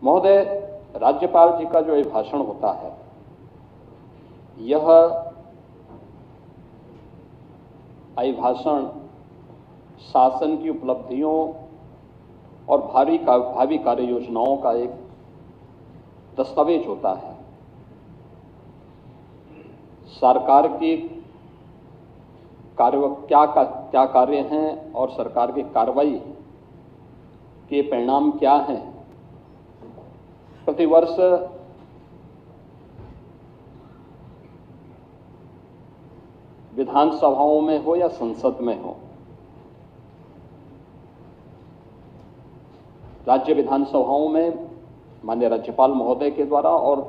महोदय, राज्यपाल जी का जो ये भाषण होता है, यह अभिभाषण शासन की उपलब्धियों और भावी कार्य योजनाओं का एक दस्तावेज होता है। सरकार की क्या कार्य हैं और सरकार की कार्रवाई के परिणाम क्या हैं, प्रतिवर्ष विधानसभाओं में हो या संसद में हो, राज्य विधानसभाओं में माननीय राज्यपाल महोदय के द्वारा और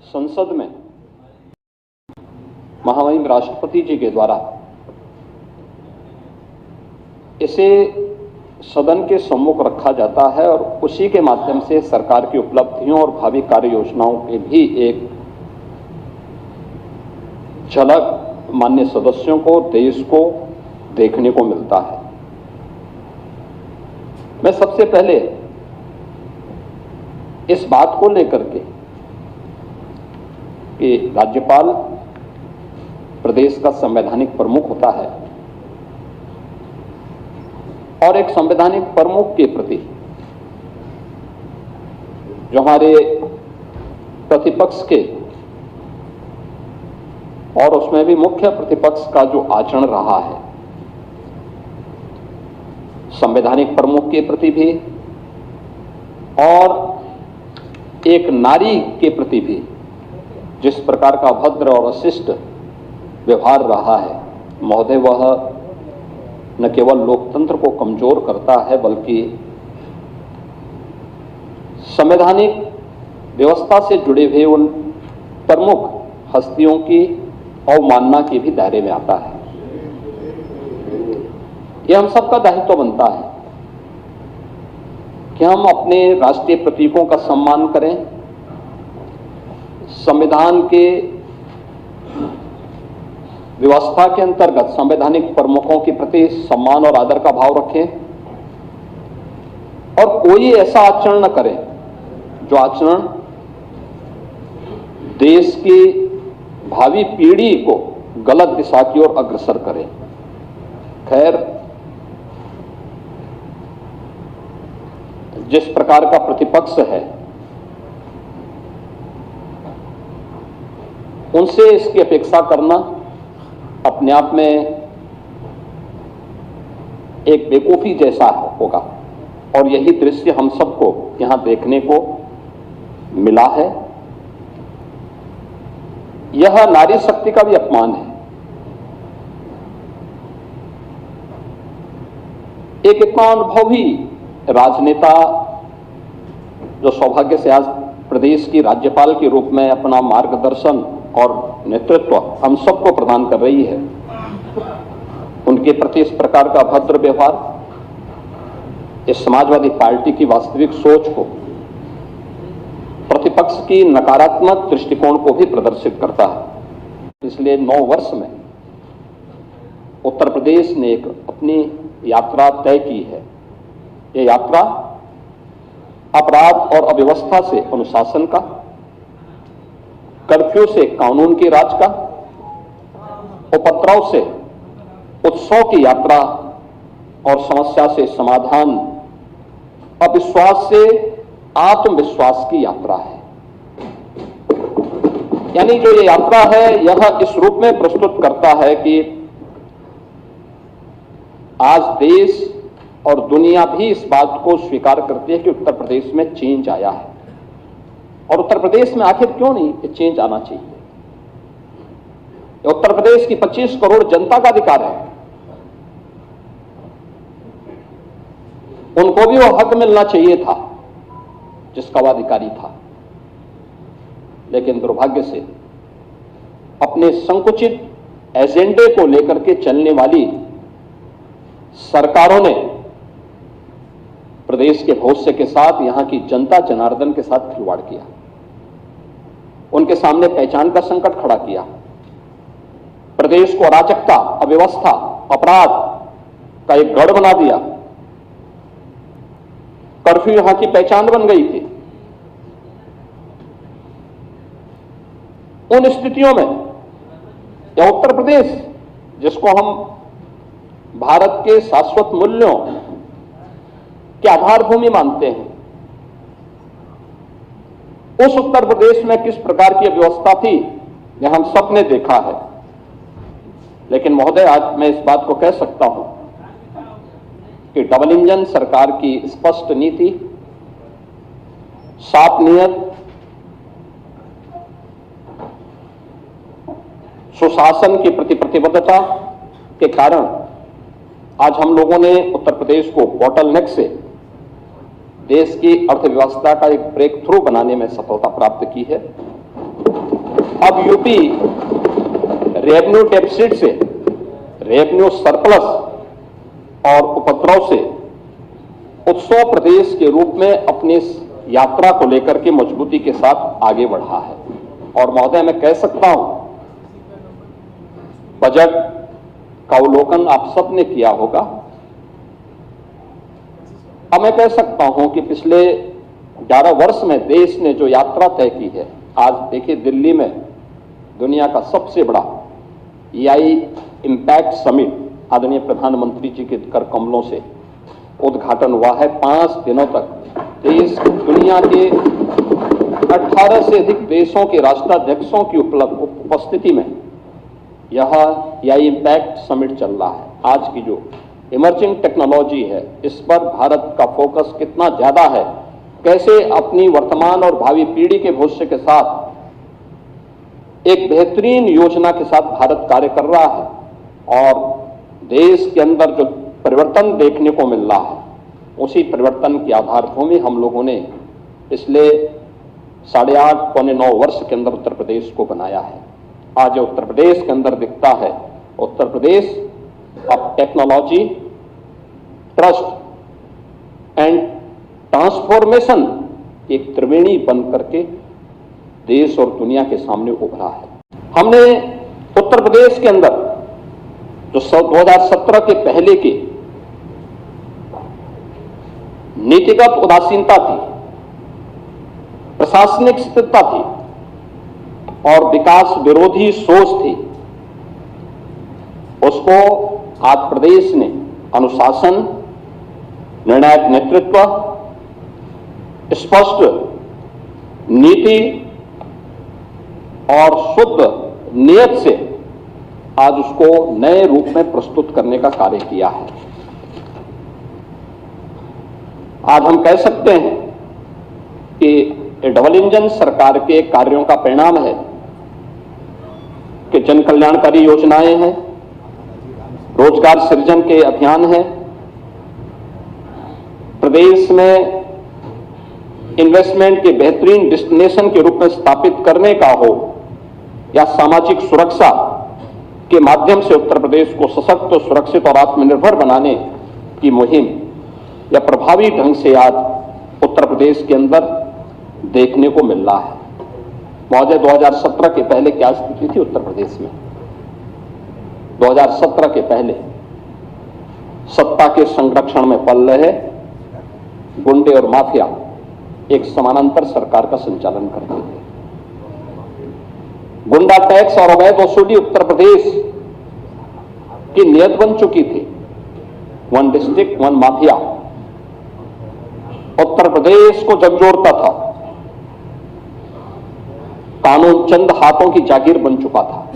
संसद में महामहिम राष्ट्रपति जी के द्वारा इसे सदन के सम्मुख रखा जाता है और उसी के माध्यम से सरकार की उपलब्धियों और भावी कार्य योजनाओं के भी एक झलक माननीय सदस्यों को, देश को देखने को मिलता है। मैं सबसे पहले इस बात को लेकर के कि राज्यपाल प्रदेश का संवैधानिक प्रमुख होता है और एक संवैधानिक प्रमुख के प्रति जो हमारे प्रतिपक्ष के और उसमें भी मुख्य प्रतिपक्ष का जो आचरण रहा है, संवैधानिक प्रमुख के प्रति भी और एक नारी के प्रति भी जिस प्रकार का अभद्र और अशिष्ट व्यवहार रहा है, महोदय, वह न केवल लोकतंत्र को कमजोर करता है बल्कि संवैधानिक व्यवस्था से जुड़े हुए उन प्रमुख हस्तियों की अवमानना के भी दायरे में आता है। यह हम सबका दायित्व बनता है कि हम अपने राष्ट्रीय प्रतीकों का सम्मान करें, संविधान के व्यवस्था के अंतर्गत संवैधानिक प्रमुखों के प्रति सम्मान और आदर का भाव रखें और कोई ऐसा आचरण न करें जो आचरण देश की भावी पीढ़ी को गलत दिशा की ओर अग्रसर करे। खैर, जिस प्रकार का प्रतिपक्ष है, उनसे इसकी अपेक्षा करना अपने आप में एक बेवकूफी जैसा होगा और यही दृश्य हम सबको यहां देखने को मिला है। यह नारी शक्ति का भी अपमान है। एक इतना अनुभवी राजनेता जो सौभाग्य से आज प्रदेश की राज्यपाल के रूप में अपना मार्गदर्शन और नेतृत्व हम सबको प्रदान कर रही है, उनके प्रति इस प्रकार का अभद्र व्यवहार इस समाजवादी पार्टी की वास्तविक सोच को, प्रतिपक्ष की नकारात्मक दृष्टिकोण को भी प्रदर्शित करता है। इसलिए 9 वर्ष में उत्तर प्रदेश ने एक अपनी यात्रा तय की है। यह यात्रा अपराध और अव्यवस्था से अनुशासन का, कर्फ्यू से कानून के राज का, उपद्रव से उत्सव की यात्रा और समस्या से समाधान, अविश्वास से आत्मविश्वास की यात्रा है। यानी जो ये यात्रा है, यह इस रूप में प्रस्तुत करता है कि आज देश और दुनिया भी इस बात को स्वीकार करती है कि उत्तर प्रदेश में चेंज आया है। और उत्तर प्रदेश में आखिर क्यों नहीं ये चेंज आना चाहिए? उत्तर प्रदेश की 25 करोड़ जनता का अधिकार है, उनको भी वो हक मिलना चाहिए था जिसका वह अधिकारी था। लेकिन दुर्भाग्य से अपने संकुचित एजेंडे को लेकर के चलने वाली सरकारों ने प्रदेश के भविष्य के साथ, यहां की जनता जनार्दन के साथ खिलवाड़ किया, उनके सामने पहचान का संकट खड़ा किया, प्रदेश को अराजकता, अव्यवस्था, अपराध का एक गढ़ बना दिया। कर्फ्यू यहां की पहचान बन गई थी, उन स्थितियों में या उत्तर प्रदेश जिसको हम भारत के शाश्वत मूल्यों की आधारभूमि मानते हैं, उस उत्तर प्रदेश में किस प्रकार की व्यवस्था थी यह हम सब ने देखा है। लेकिन महोदय, आज मैं इस बात को कह सकता हूं कि डबल इंजन सरकार की स्पष्ट नीति, साफ नियत, सुशासन की प्रति प्रतिबद्धता के कारण आज हम लोगों ने उत्तर प्रदेश को बॉटलनेक से देश की अर्थव्यवस्था का एक ब्रेक थ्रू बनाने में सफलता प्राप्त की है। अब यूपी रेवेन्यू डेफिसिट से रेवेन्यू सरप्लस और उपद्रव से उत्सव प्रदेश के रूप में अपनी इस यात्रा को लेकर के मजबूती के साथ आगे बढ़ा है। और महोदय, मैं कह सकता हूं, बजट का अवलोकन आप सबने किया होगा। अब मैं कह सकता हूं कि पिछले 11 वर्ष में देश ने जो यात्रा तय की है, आज देखिए दिल्ली में दुनिया का सबसे बड़ा EI इम्पैक्ट समिट आदरणीय प्रधानमंत्री जी के कर कमलों से उद्घाटन हुआ है। 5 दिनों तक देश दुनिया के 18 से अधिक देशों के राष्ट्राध्यक्षों की उपस्थिति में यह EI इम्पैक्ट समिट चल रहा है। आज की जो इमर्जिंग टेक्नोलॉजी है, इस पर भारत का फोकस कितना ज्यादा है, कैसे अपनी वर्तमान और भावी पीढ़ी के भविष्य के साथ एक बेहतरीन योजना के साथ भारत कार्य कर रहा है, और देश के अंदर जो परिवर्तन देखने को मिल रहा है, उसी परिवर्तन की आधारभूमि हम लोगों ने पिछले 8.5 पौने 9 वर्ष के अंदर उत्तर प्रदेश को बनाया है। आज उत्तर प्रदेश के अंदर दिखता है, उत्तर प्रदेश अब टेक्नोलॉजी, ट्रस्ट एंड ट्रांसफॉर्मेशन की एक त्रिवेणी बन करके देश और दुनिया के सामने उभरा है। हमने उत्तर प्रदेश के अंदर जो 2017 के पहले की नीतिगत उदासीनता थी, प्रशासनिक स्थिरता थी और विकास विरोधी सोच थी, उसको आज प्रदेश ने अनुशासन, निर्णायक नेतृत्व, स्पष्ट नीति और शुद्ध नियत से आज उसको नए रूप में प्रस्तुत करने का कार्य किया है। आज हम कह सकते हैं कि डबल इंजन सरकार के कार्यों का परिणाम है कि जन कल्याणकारी योजनाएं हैं, रोजगार सृजन के अभियान हैं, प्रदेश में इन्वेस्टमेंट के बेहतरीन डेस्टिनेशन के रूप में स्थापित करने का हो, या सामाजिक सुरक्षा के माध्यम से उत्तर प्रदेश को सशक्त, सुरक्षित और आत्मनिर्भर बनाने की मुहिम या प्रभावी ढंग से आज उत्तर प्रदेश के अंदर देखने को मिल रहा है। महोदय, 2017 के पहले क्या स्थिति थी उत्तर प्रदेश में? 2017 के पहले सत्ता के संरक्षण में पल रहे गुंडे और माफिया एक समानांतर सरकार का संचालन करते थे। गुंडा टैक्स और अवैध वसूली उत्तर प्रदेश की नियत बन चुकी थी। 1 डिस्ट्रिक्ट 1 माफिया उत्तर प्रदेश को झकझोरता था। कानून चंद हाथों की जागीर बन चुका था।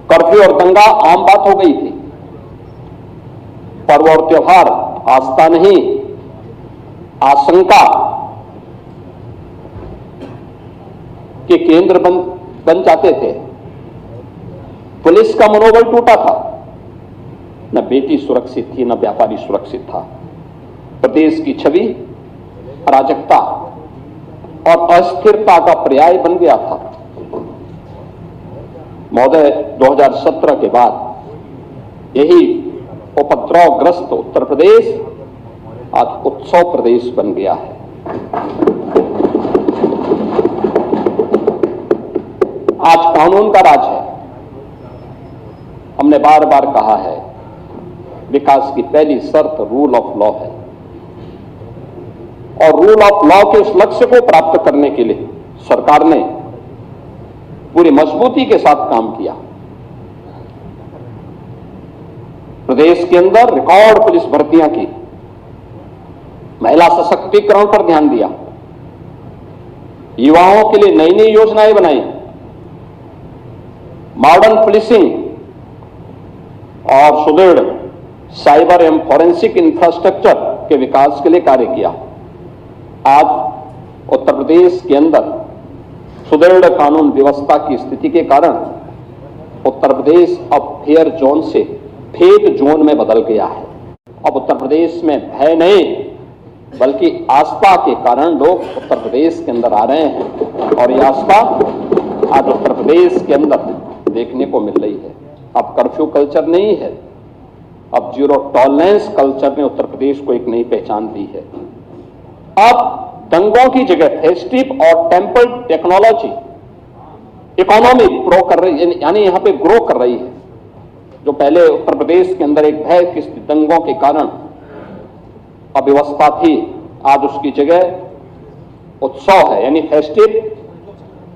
कर्फ्यू और दंगा आम बात हो गई थी। पर्व और त्योहार आस्था नहीं, आशंका के केंद्र बन जाते थे। पुलिस का मनोबल टूटा था। न बेटी सुरक्षित थी, न व्यापारी सुरक्षित था। प्रदेश की छवि अराजकता और अस्थिरता का पर्याय बन गया था। महोदय, 2017 के बाद यही उपद्रवग्रस्त उत्तर प्रदेश आज उत्सव प्रदेश बन गया है। आज कानून का राज है। हमने बार बार कहा है, विकास की पहली शर्त रूल ऑफ लॉ है, और रूल ऑफ लॉ के उस लक्ष्य को प्राप्त करने के लिए सरकार ने पूरी मजबूती के साथ काम किया। प्रदेश के अंदर रिकॉर्ड पुलिस भर्तियां की, महिला सशक्तिकरण पर ध्यान दिया, युवाओं के लिए नई नई योजनाएं बनाई, मॉडर्न पुलिसिंग और सुदृढ़ साइबर एवं फॉरेंसिक इंफ्रास्ट्रक्चर के विकास के लिए कार्य किया। आज उत्तर प्रदेश के अंदर सुदृढ़ कानून व्यवस्था की स्थिति के कारण उत्तर प्रदेश अब फेयर जोन से फेक जोन में बदल गया है। अब उत्तर प्रदेश में भय नहीं बल्कि आस्था के कारण लोग उत्तर प्रदेश के अंदर आ रहे हैं और ये आस्था आज उत्तर प्रदेश के अंदर देखने को मिल रही है। अब कर्फ्यू कल्चर नहीं है, अब जीरो टॉलरेंस कल्चर ने उत्तर प्रदेश को एक नई पहचान दी है। अब दंगों की जगह फेस्टिव और टेम्पल टेक्नोलॉजी इकोनॉमी ग्रो कर रही है, यानी यहां पे ग्रो कर रही है। जो पहले उत्तर प्रदेश के अंदर एक भय की दंगों के कारण अव्यवस्था थी, आज उसकी जगह उत्सव है, यानी फेस्टिव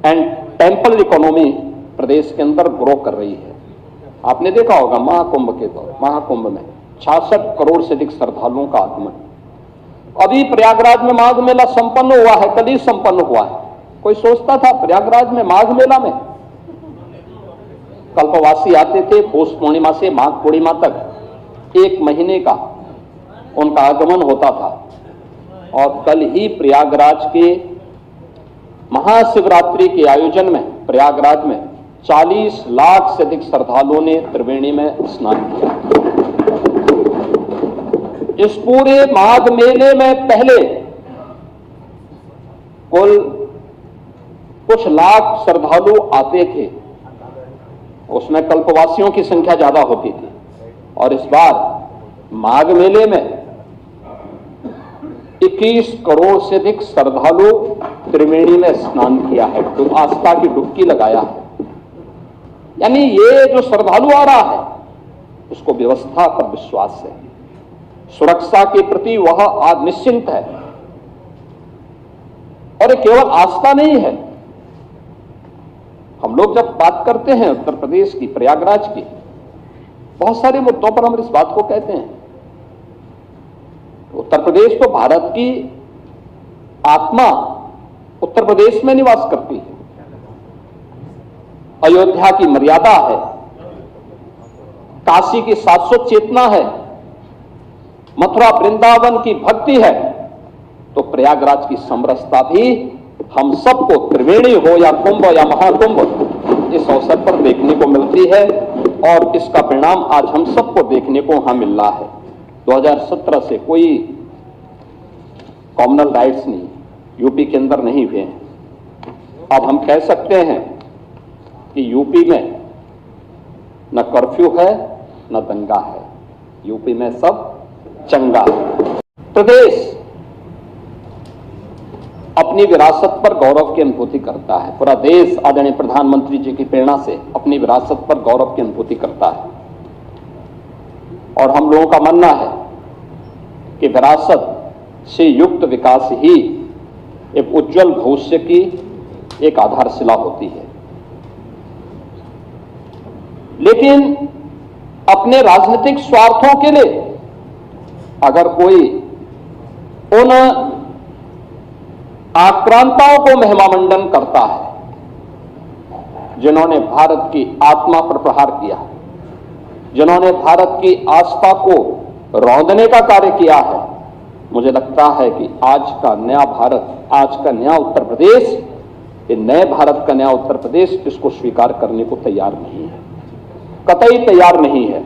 एंड टेम्पल इकोनॉमी प्रदेश के अंदर ग्रो कर रही है। आपने देखा होगा महाकुंभ में 66 करोड़ से अधिक श्रद्धालुओं का आगमन। अभी प्रयागराज में माघ मेला संपन्न हुआ है, कल ही संपन्न हुआ है। कोई सोचता था प्रयागराज में माघ मेला में कल्पवासी आते थे, पौष पूर्णिमा से माघ पूर्णिमा तक 1 महीने का उनका आगमन होता था। और कल ही प्रयागराज के महाशिवरात्रि के आयोजन में प्रयागराज में 40 लाख से अधिक श्रद्धालुओं ने त्रिवेणी में स्नान किया। इस पूरे माघ मेले में पहले कुल कुछ लाख श्रद्धालु आते थे, उसमें कल्पवासियों की संख्या ज्यादा होती थी। और इस बार माघ मेले में 21 करोड़ से अधिक श्रद्धालु त्रिवेणी में स्नान किया है, तो आस्था की डुबकी लगाया है। यानी ये जो श्रद्धालु आ रहा है उसको व्यवस्था पर विश्वास है, सुरक्षा के प्रति वह आज निश्चिंत है। और ये केवल आस्था नहीं है। हम लोग जब बात करते हैं उत्तर प्रदेश की, प्रयागराज की, बहुत सारे मुद्दों पर हम इस बात को कहते हैं। उत्तर प्रदेश तो भारत की आत्मा उत्तर प्रदेश में निवास करती है। अयोध्या की मर्यादा है, काशी की शाश्वत चेतना है, मथुरा वृंदावन की भक्ति है, तो प्रयागराज की समरसता भी हम सबको त्रिवेणी हो या कुंभ या महाकुंभ इस अवसर पर देखने को मिलती है। और इसका परिणाम आज हम सबको देखने को वहां मिल रहा है। 2017 से कोई कॉमनल राइट्स नहीं यूपी के अंदर नहीं हुए हैं। अब हम कह सकते हैं कि यूपी में न कर्फ्यू है न दंगा है, यूपी में सब चंगा है। प्रदेश अपनी विरासत पर गौरव की अनुभूति करता है। पूरा देश आदरणीय प्रधानमंत्री जी की प्रेरणा से अपनी विरासत पर गौरव की अनुभूति करता है। और हम लोगों का मानना है कि विरासत से युक्त विकास ही एक उज्जवल भविष्य की एक आधारशिला होती है। लेकिन अपने राजनीतिक स्वार्थों के लिए अगर कोई उन आक्रांताओं को महिमामंडन करता है जिन्होंने भारत की आत्मा पर प्रहार किया, जिन्होंने भारत की आस्था को रौंदने का कार्य किया है, मुझे लगता है कि आज का नया भारत, आज का नया उत्तर प्रदेश, ये नए भारत का नया उत्तर प्रदेश इसको स्वीकार करने को तैयार नहीं है, कतई तैयार नहीं है।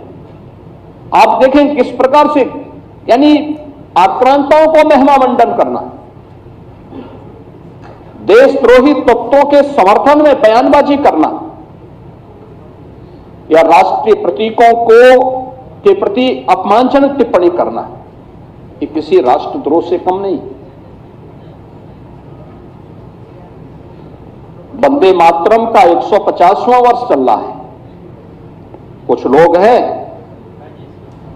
आप देखें किस प्रकार से, यानी आक्रांताओं को महिमामंडन करना, देशद्रोही तत्वों के समर्थन में बयानबाजी करना या राष्ट्रीय प्रतीकों के प्रति अपमानजनक टिप्पणी करना, ये किसी राष्ट्रद्रोह से कम नहीं। वंदे मातरम का 150वां वर्ष चल रहा है। कुछ लोग हैं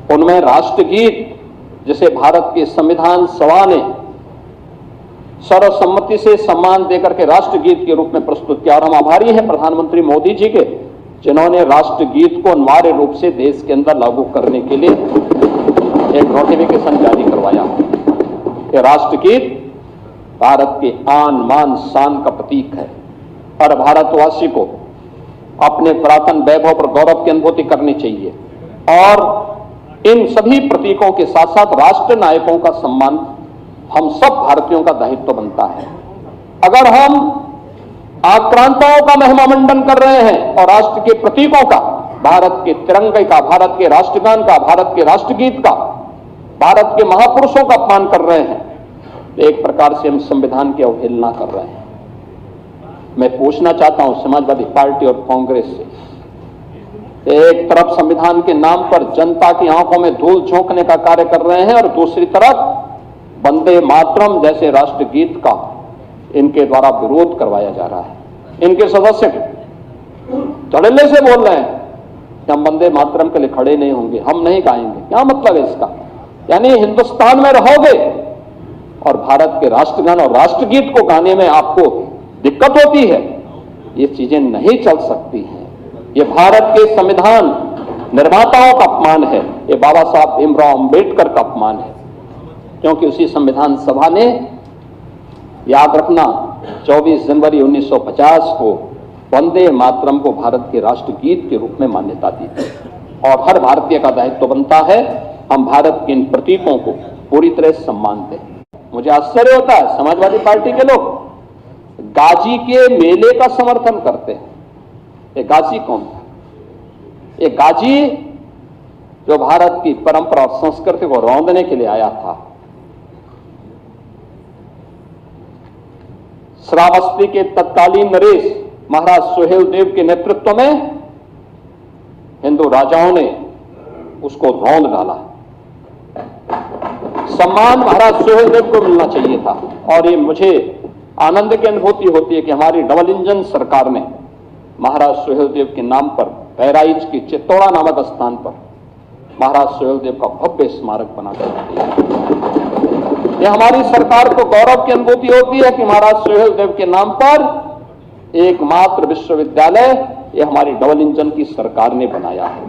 उनमें राष्ट्रगीत जिसे भारत के संविधान सभा ने सर्वसम्मति से सम्मान देकर के राष्ट्रगीत के रूप में प्रस्तुत किया। और हम आभारी हैं प्रधानमंत्री मोदी जी के, जिन्होंने राष्ट्रगीत को अनिवार्य रूप से देश के अंदर लागू करने के लिए एक नोटिफिकेशन जारी करवाया। ये राष्ट्रगीत भारत के आन मान शान का प्रतीक है। हर भारतवासी को अपने पुरातन वैभव पर गौरव की अनुभूति करनी चाहिए और इन सभी प्रतीकों के साथ साथ राष्ट्र नायकों का सम्मान हम सब भारतीयों का दायित्व बनता है। अगर हम आक्रांताओं का महिमा मंडन कर रहे हैं और राष्ट्र के प्रतीकों का, भारत के तिरंगे का, भारत के राष्ट्रगान का, भारत के राष्ट्रगीत का, भारत के महापुरुषों का अपमान कर रहे हैं, तो एक प्रकार से हम संविधान की अवहेलना कर रहे हैं। मैं पूछना चाहता हूं समाजवादी पार्टी और कांग्रेस से, एक तरफ संविधान के नाम पर जनता की आंखों में धूल झोंकने का कार्य कर रहे हैं और दूसरी तरफ वंदे मातरम जैसे राष्ट्रगीत का इनके द्वारा विरोध करवाया जा रहा है। इनके सदस्य धड़ल्ले से बोल रहे हैं कि हम वंदे मातरम के लिए खड़े नहीं होंगे, हम नहीं गाएंगे। क्या मतलब है इसका? यानी हिंदुस्तान में रहोगे और भारत के राष्ट्रगान और राष्ट्रगीत को गाने में आपको दिक्कत होती है। ये चीजें नहीं चल सकती हैं। ये भारत के संविधान निर्माताओं का अपमान है, ये बाबा साहब भीमराव अंबेडकर का अपमान है, क्योंकि उसी संविधान सभा ने, याद रखना, 24 जनवरी 1950 को वंदे मातरम को भारत के राष्ट्रगीत के रूप में मान्यता दी थी। और हर भारतीय का दायित्व बनता है हम भारत के इन प्रतीकों को पूरी तरह सम्मान दें। मुझे आश्चर्य होता है समाजवादी पार्टी के लोग गाजी के मेले का समर्थन करते हैं। ये गाजी कौन था? ये गाजी जो भारत की परंपरा और संस्कृति को रौंदने के लिए आया था। श्रावस्ती के तत्कालीन नरेश महाराज सुहेलदेव के नेतृत्व में हिंदू राजाओं ने उसको रौंद डाला। सम्मान महाराज सुहेलदेव को मिलना चाहिए था। और ये मुझे आनंद की अनुभूति होती है कि हमारी डबल इंजन सरकार ने महाराज सुहेलदेव के नाम पर बहराइच की चित्तौड़ा नामक स्थान पर महाराज सुहेलदेव का भव्य स्मारक बनाकर दिया। यह हमारी सरकार को गौरव की अनुभूति होती है कि महाराज सुहेलदेव के नाम पर एकमात्र विश्वविद्यालय यह हमारी डबल इंजन की सरकार ने बनाया है।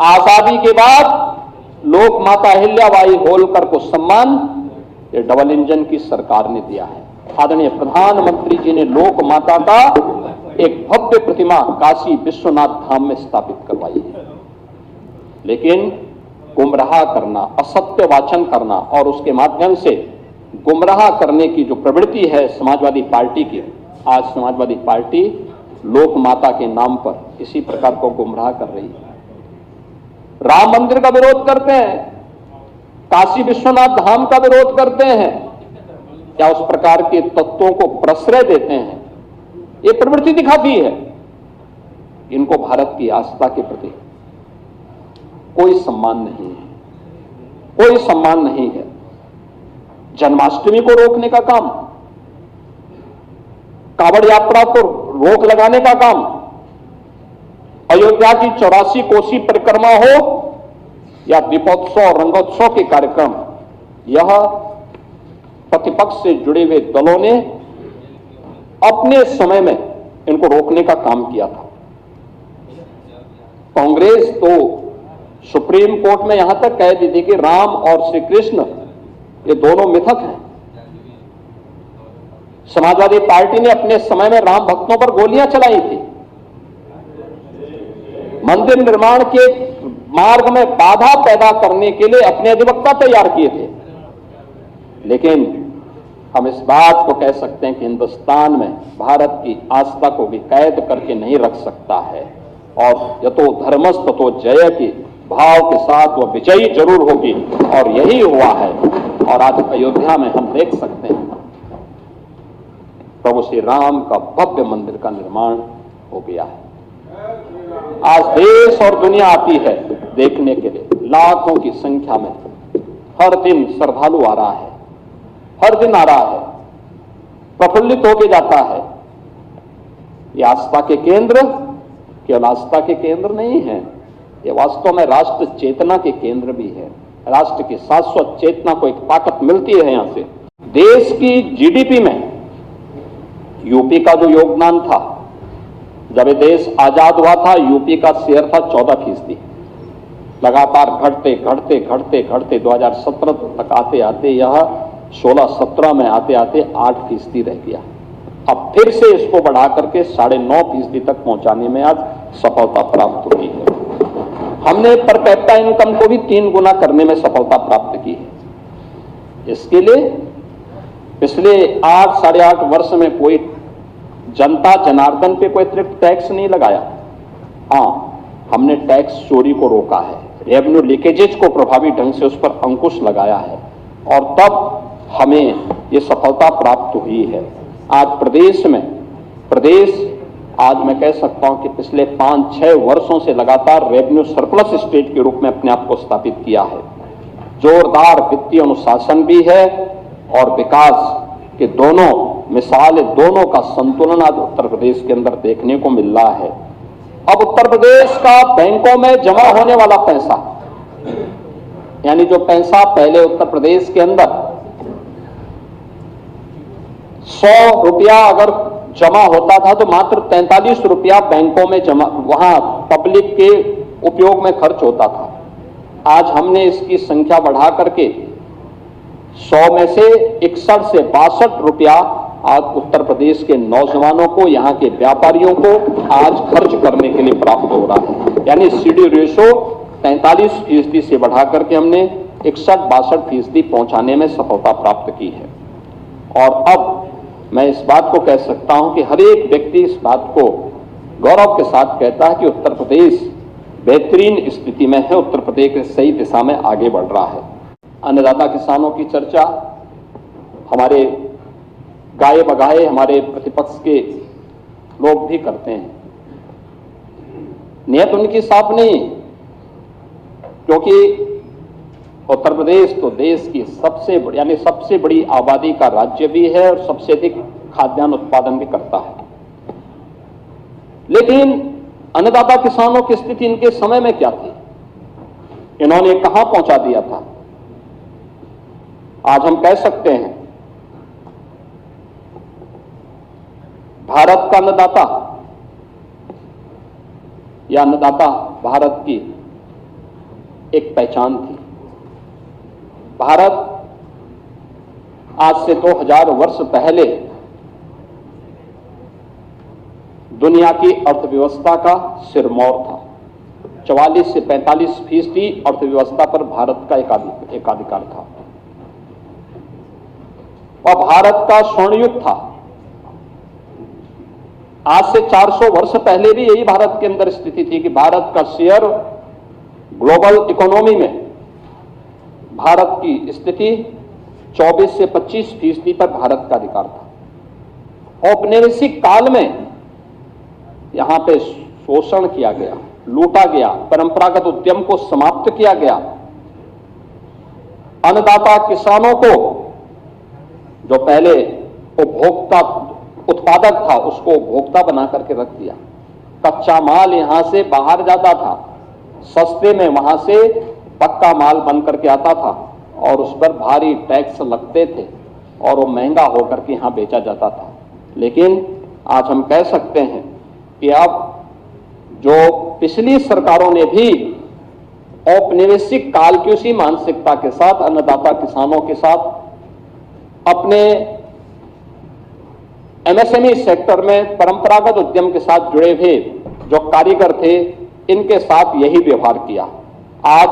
आजादी के बाद लोक माता अहिल्याबाई होलकर को सम्मान ये डबल इंजन की सरकार ने दिया है। आदरणीय प्रधानमंत्री जी ने लोक माता का एक भव्य प्रतिमा काशी विश्वनाथ धाम में स्थापित करवाई है। लेकिन गुमराह करना, असत्य वाचन करना और उसके माध्यम से गुमराह करने की जो प्रवृत्ति है समाजवादी पार्टी की, आज समाजवादी पार्टी लोक माता के नाम पर इसी प्रकार को गुमराह कर रही है। राम मंदिर का विरोध करते हैं, काशी विश्वनाथ धाम का विरोध करते हैं, क्या उस प्रकार के तत्वों को प्रश्रय देते हैं। ये प्रवृत्ति दिखाती है इनको भारत की आस्था के प्रति कोई सम्मान नहीं है, कोई सम्मान नहीं है। जन्माष्टमी को रोकने का काम, कांवड़ यात्रा को रोक लगाने का काम, अयोध्या की 84 कोसी परिक्रमा हो या दीपोत्सव और रंगोत्सव के कार्यक्रम, यह प्रतिपक्ष से जुड़े हुए दलों ने अपने समय में इनको रोकने का काम किया था। कांग्रेस तो सुप्रीम कोर्ट में यहां तक कह दी थी कि राम और श्री कृष्ण ये दोनों मिथक हैं। समाजवादी पार्टी ने अपने समय में राम भक्तों पर गोलियां चलाई थी, मंदिर निर्माण के मार्ग में बाधा पैदा करने के लिए अपने अधिवक्ता तैयार किए थे। लेकिन हम इस बात को कह सकते हैं कि हिंदुस्तान में भारत की आस्था को भी कैद करके नहीं रख सकता है और यतो धर्मस् ततो जय के भाव के साथ वह विजयी जरूर होगी, और यही हुआ है। और आज अयोध्या में हम देख सकते हैं प्रभु श्री राम का भव्य मंदिर का निर्माण हो गया है। आज देश और दुनिया आती है देखने के लिए, लाखों की संख्या में हर दिन श्रद्धालु आ रहा है, हर दिन आ रहा है, प्रफुल्लित होके जाता है। ये आस्था के केंद्र केवल आस्था के केंद्र नहीं है, ये वास्तव में राष्ट्र चेतना के केंद्र भी है। राष्ट्र की शाश्वत चेतना को एक ताकत मिलती है यहां से। देश की जीडीपी में यूपी का जो योगदान था, जब ये देश आजाद हुआ था, यूपी का शेयर था 14%। लगातार घटते घटते घटते घटते 2017 तक आते आते यह 16-17 में आते आते 8% रह गया। अब फिर से इसको बढ़ा करके 9.5% तक पहुंचाने में आज सफलता प्राप्त हुई है। हमने पर कैपिटा इनकम को भी 3 गुना करने में सफलता प्राप्त की है। इसके लिए पिछले 8-8.5 वर्ष में कोई जनता जनार्दन पे कोई अतिरिक्त टैक्स नहीं लगाया। हाँ, हमने टैक्स चोरी को रोका है, रेवेन्यू लीकेजेज को प्रभावी ढंग से उस पर अंकुश लगाया है और तब हमें ये सफलता प्राप्त हुई है। आज आज मैं कह सकता हूं कि पिछले 5-6 वर्षों से लगातार रेवेन्यू सरप्लस स्टेट के रूप में अपने आप को स्थापित किया है। जोरदार वित्तीय अनुशासन भी है और विकास के दोनों दोनों का संतुलन आज उत्तर प्रदेश के अंदर देखने को मिल रहा है। अब उत्तर प्रदेश का बैंकों में जमा होने वाला पैसा, यानी जो पैसा पहले उत्तर प्रदेश के अंदर 100 रुपया अगर जमा होता था तो मात्र 43 रुपया बैंकों में जमा, वहां पब्लिक के उपयोग में खर्च होता था। आज हमने इसकी संख्या बढ़ा करके 100 में से 61 से 62 रुपया आज उत्तर प्रदेश के नौजवानों को, यहां के व्यापारियों को आज खर्च करने के लिए प्राप्त हो रहा है। यानी सीडी रेशो 43% से बढ़ा करके हमने 61-62% पहुंचाने में सफलता प्राप्त की है। और अब मैं इस बात को कह सकता हूं कि हर एक व्यक्ति इस बात को गौरव के साथ कहता है कि उत्तर प्रदेश बेहतरीन स्थिति में है, उत्तर प्रदेश सही दिशा में आगे बढ़ रहा है। अन्नदाता किसानों की चर्चा हमारे गाए बगाए हमारे प्रतिपक्ष के लोग भी करते हैं। नियत उनकी साफ नहीं, क्योंकि उत्तर प्रदेश तो देश की सबसे बड़ी आबादी का राज्य भी है और सबसे अधिक खाद्यान्न उत्पादन भी करता है। लेकिन अन्नदाता किसानों की स्थिति इनके समय में क्या थी, इन्होंने कहां पहुंचा दिया था? आज हम कह सकते हैं भारत का अन्नदाता या अन्नदाता भारत की एक पहचान थी। भारत आज से 2000 वर्ष पहले दुनिया की अर्थव्यवस्था का सिरमौर था। 44 से 45% अर्थव्यवस्था पर भारत का एकाधिकार था और भारत का स्वर्ण युग था। आज से 400 वर्ष पहले भी यही भारत के अंदर स्थिति थी कि भारत का शेयर ग्लोबल इकोनॉमी में भारत की स्थिति 24 से 25% पर भारत का अधिकार था। औपनिवेशिक काल में यहां पे शोषण किया गया, लूटा गया, परंपरागत उद्यम को समाप्त किया गया। अन्नदाता किसानों को जो पहले उत्पादक था उसको उपभोक्ता बना करके रख दिया। कच्चा माल यहां से बाहर जाता था, सस्ते में वहां से पक्का माल बन करके आता था और उस पर भारी टैक्स लगते थे और वो महंगा होकर के यहां बेचा जाता था। लेकिन आज हम कह सकते हैं कि अब जो पिछली सरकारों ने भी औपनिवेशिक काल की उसी मानसिकता के साथ अन्नदाता किसानों के साथ अपने एमएसएमई सेक्टर में परंपरागत उद्यम के साथ जुड़े हुए जो कारीगर थे, इनके साथ यही व्यवहार किया। आज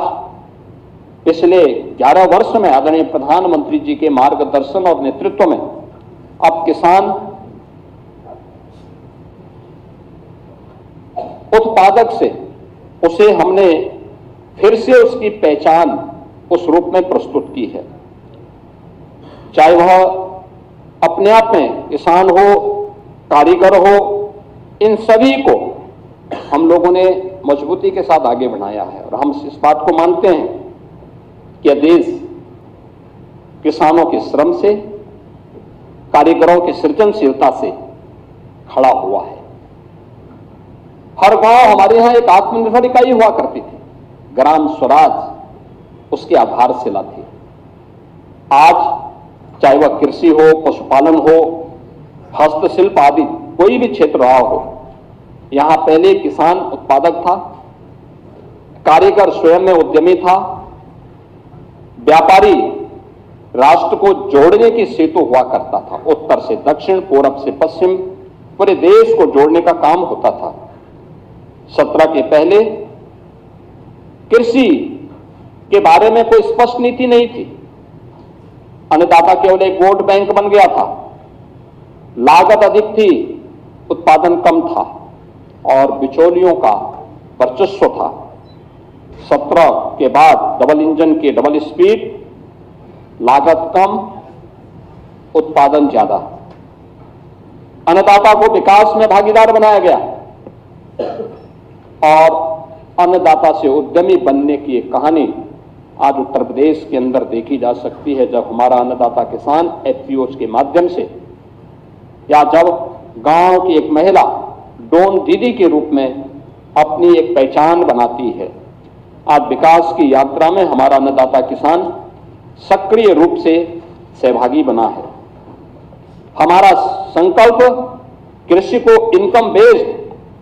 पिछले 11 वर्ष में आदरणीय प्रधानमंत्री जी के मार्गदर्शन और नेतृत्व में अब किसान उत्पादक से उसे हमने फिर से उसकी पहचान उस रूप में प्रस्तुत की है। चाहे वह अपने आप में किसान हो, कारीगर हो, इन सभी को हम लोगों ने मजबूती के साथ आगे बढ़ाया है और हम इस बात को मानते हैं कि देश किसानों के श्रम से, कारीगरों की सृजनशीलता से खड़ा हुआ है। हर गांव हमारे यहां एक आत्मनिर्भर इकाई हुआ करती थी। ग्राम स्वराज उसकी आधारशिला थी। आज चाहे वह कृषि हो, पशुपालन हो, हस्तशिल्प आदि कोई भी क्षेत्र रहा हो, यहां पहले किसान उत्पादक था, कारीगर स्वयं में उद्यमी था, व्यापारी राष्ट्र को जोड़ने की सेतु हुआ करता था। उत्तर से दक्षिण, पूरब से पश्चिम, पूरे देश को जोड़ने का काम होता था। 17 के पहले कृषि के बारे में कोई स्पष्ट नीति नहीं थी। अन्नदाता केवल एक वोट बैंक बन गया था। लागत अधिक थी, उत्पादन कम था और बिचौलियों का वर्चस्व था। 17 के बाद डबल इंजन की डबल स्पीड, लागत कम, उत्पादन ज्यादा। अन्नदाता को विकास में भागीदार बनाया गया और अन्नदाता से उद्यमी बनने की एक कहानी आज उत्तर प्रदेश के अंदर देखी जा सकती है, जब हमारा अन्नदाता किसान एफपीओज के माध्यम से, या जब गांव की एक महिला डोन दीदी के रूप में अपनी एक पहचान बनाती है। आज विकास की यात्रा में हमारा अन्नदाता किसान सक्रिय रूप से सहभागी बना है। हमारा संकल्प कृषि को income based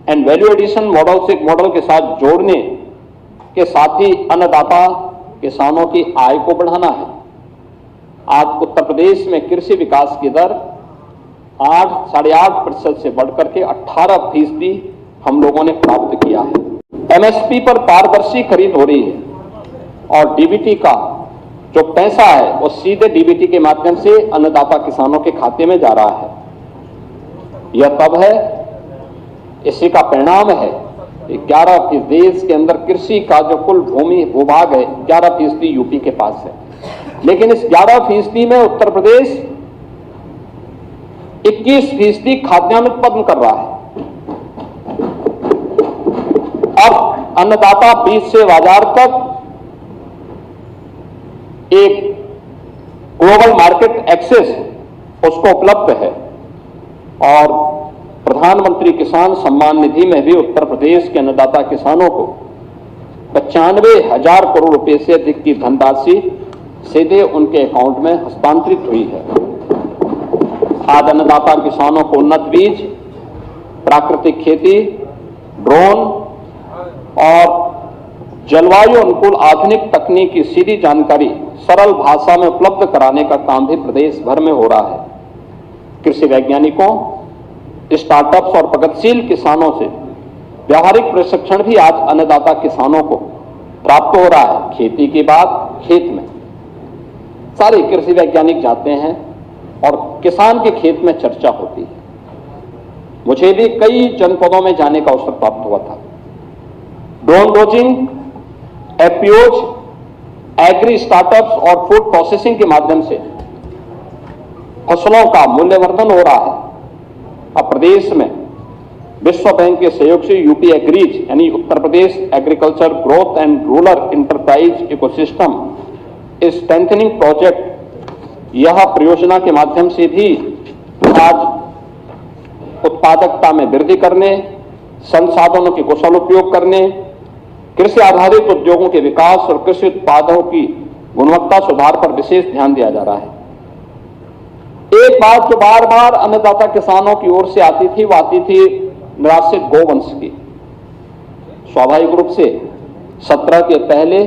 and value edition model के साथ जोड़ने के साथ ही अन्नदाता किसानों की आय को बढ़ाना है। आज उत्तर प्रदेश में कृषि विकास की दर 8-8.5% से बढ़कर के 18% हम लोगों ने प्राप्त किया है। एमएसपी पर पारदर्शी खरीद हो रही है और डीबीटी का जो पैसा है वो सीधे डीबीटी के माध्यम से अन्नदाता किसानों के खाते में जा रहा है। यह तब है, इसी का परिणाम है 11% देश के अंदर कृषि का जो कुल भूमि भूभाग है 11% यूपी के पास है, लेकिन इस 11% में उत्तर प्रदेश 21% खाद्यान्न उत्पादन कर रहा है। अब अन्नदाता बीज से बाजार तक एक ग्लोबल मार्केट एक्सेस उसको उपलब्ध है और प्रधानमंत्री किसान सम्मान निधि में भी उत्तर प्रदेश के अन्नदाता किसानों को 95,000 करोड़ रुपए से अधिक की धनराशि सीधे उनके अकाउंट में हस्तांतरित हुई है। आज अन्नदाता किसानों को उन्नत बीज, प्राकृतिक खेती, ड्रोन और जलवायु अनुकूल आधुनिक तकनीक की सीधी जानकारी सरल भाषा में उपलब्ध कराने का काम भी प्रदेश भर में हो रहा है। कृषि वैज्ञानिकों, स्टार्टअप्स और प्रगतिशील किसानों से व्यावहारिक प्रशिक्षण भी आज अन्नदाता किसानों को प्राप्त हो रहा है। खेती के बाद खेत में सारे कृषि वैज्ञानिक जाते हैं और किसान के खेत में चर्चा होती है। मुझे भी कई जनपदों में जाने का अवसर प्राप्त हुआ था। Drone dosing, FPOs, agri startups और फूड प्रोसेसिंग के माध्यम से फसलों का मूल्यवर्धन हो रहा है। अब प्रदेश में विश्व बैंक के सहयोग से यूपी एग्रीज यानी Uttar Pradesh agriculture growth and rural enterprise ecosystem strengthening project, यह परियोजना के माध्यम से भी आज उत्पादकता में वृद्धि करने, संसाधनों के कुशल उपयोग करने, कृषि आधारित उद्योगों के विकास और कृषि उत्पादों की गुणवत्ता सुधार पर विशेष ध्यान दिया जा रहा है। एक बात जो बार बार अन्नदाता किसानों की ओर से आती थी, वो आती थी निराश्रित गौवंश की। स्वाभाविक रूप से 17 के पहले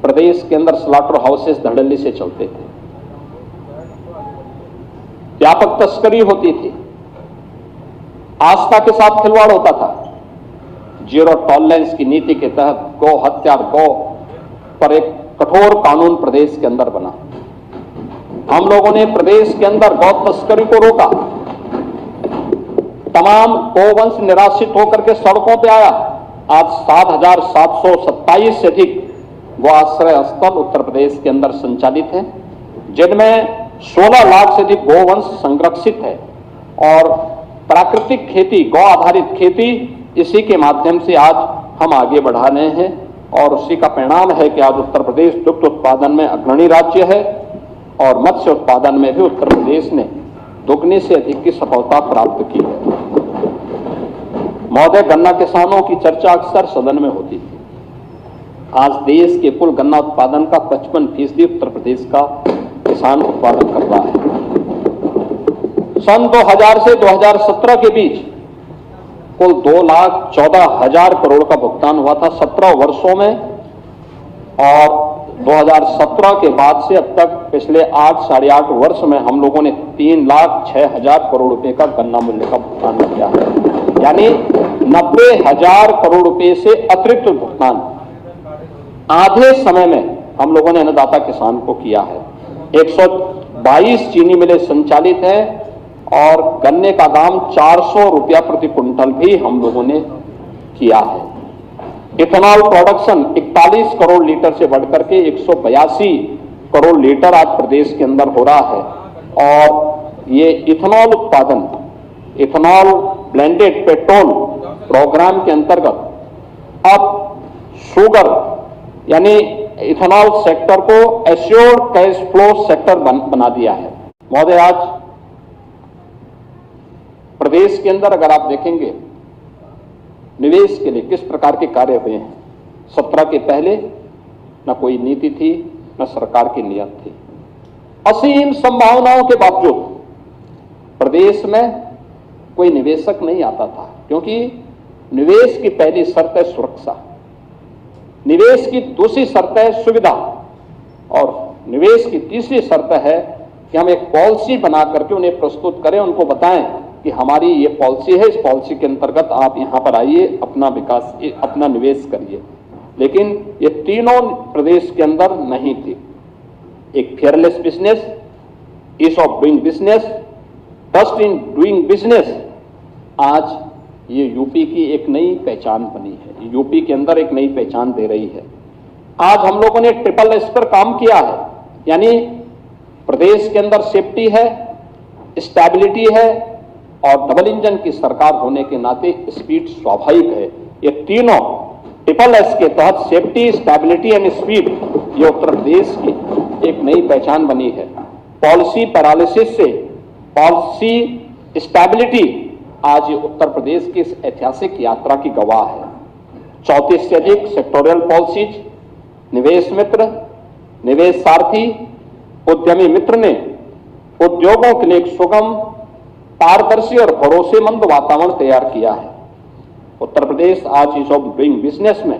प्रदेश के अंदर स्लॉटर हाउसेस धड़ल्ले से चलते थे, व्यापक तस्करी होती थी, आस्था के साथ खिलवाड़ होता था। जीरो टॉलरेंस की नीति के तहत गौ हत्या, गौ पर एक कठोर कानून प्रदेश के अंदर बना। हम लोगों ने प्रदेश के अंदर गौ तस्करी को रोका। तमाम गौवंश निराश्रित होकर के सड़कों पे आया। आज 7,727 से अधिक गौ आश्रय स्थल उत्तर प्रदेश के अंदर संचालित हैं, जिनमें 16 लाख से अधिक गौवंश संरक्षित है और प्राकृतिक खेती, गौ आधारित खेती, इसी के माध्यम से आज हम आगे बढ़ा रहे हैं और उसी का परिणाम है कि आज उत्तर प्रदेश दुग्ध उत्पादन में अग्रणी राज्य है और मत्स्य उत्पादन में भी उत्तर प्रदेश ने दुगने से अधिक की सफलता प्राप्त की है। महोदय, गन्ना किसानों की चर्चा अक्सर सदन में होती थी। आज देश के कुल गन्ना उत्पादन का 55% उत्तर प्रदेश का किसान उत्पादन कर रहा है। सन 2000 से 2017 के बीच कुल 2,14,000 करोड़ का भुगतान हुआ था 17 वर्षों में, और 2017 के बाद से अब तक पिछले 8-8.5 वर्ष में हम लोगों ने 3,06,000 करोड़ रुपए का गन्ना मूल्य का भुगतान किया है। यानी 90,000 करोड़ रुपए से अतिरिक्त भुगतान आधे समय में हम लोगों ने अन्नदाता किसान को किया है। 122 चीनी मिलें संचालित है और गन्ने का दाम 400 रुपया प्रति क्विंटल भी हम लोगों ने किया है। इथेनॉल प्रोडक्शन 41 करोड़ लीटर से बढ़कर के 182 करोड़ लीटर आज प्रदेश के अंदर हो रहा है, और ये इथेनॉल उत्पादन, इथेनॉल ब्लेंडेड पेट्रोल प्रोग्राम के अंतर्गत अब शुगर यानी इथेनॉल सेक्टर को एश्योर्ड कैश फ्लो सेक्टर बना दिया है। महोदय, आज प्रदेश के अंदर अगर आप देखेंगे निवेश के लिए किस प्रकार के कार्य हुए हैं। 17 के पहले न कोई नीति थी, न सरकार की नीयत थी। असीम संभावनाओं के बावजूद प्रदेश में कोई निवेशक नहीं आता था, क्योंकि निवेश की पहली शर्त है सुरक्षा, निवेश की दूसरी शर्त है सुविधा, और निवेश की तीसरी शर्त है कि हम एक पॉलिसी बना करके उन्हें प्रस्तुत करें, उनको बताएं कि हमारी ये पॉलिसी है, इस पॉलिसी के अंतर्गत आप यहां पर आइए, अपना विकास, अपना निवेश करिए। लेकिन ये तीनों प्रदेश के अंदर नहीं थी। एक fearless business, ease of doing business, trust in doing business, आज ये यूपी की एक नई पहचान बनी है, यूपी के अंदर एक नई पहचान दे रही है। आज हम लोगों ने ट्रिपल एस पर काम किया है, यानी प्रदेश के अंदर सेफ्टी है, स्टेबिलिटी है और डबल इंजन की सरकार होने के नाते स्पीड स्वाभाविक है। ये तीनों ट्रिपल एस के तहत सेफ्टी, स्टेबिलिटी एंड स्पीड, ये उत्तर प्रदेश की एक नई पहचान बनी है। पॉलिसी पैरालिसिस से पॉलिसी स्टेबिलिटी, आज ये उत्तर प्रदेश की इस ऐतिहासिक यात्रा की गवाह है। 34 से अधिक सेक्टोरियल पॉलिसीज, निवेश मित्र, निवेश सारथी, उद्यमी मित्र ने उद्योगों के लिए एक सुगम, पारदर्शी और भरोसेमंद वातावरण तैयार किया है। उत्तर प्रदेश आज ईज ऑफ डूइंग बिजनेस में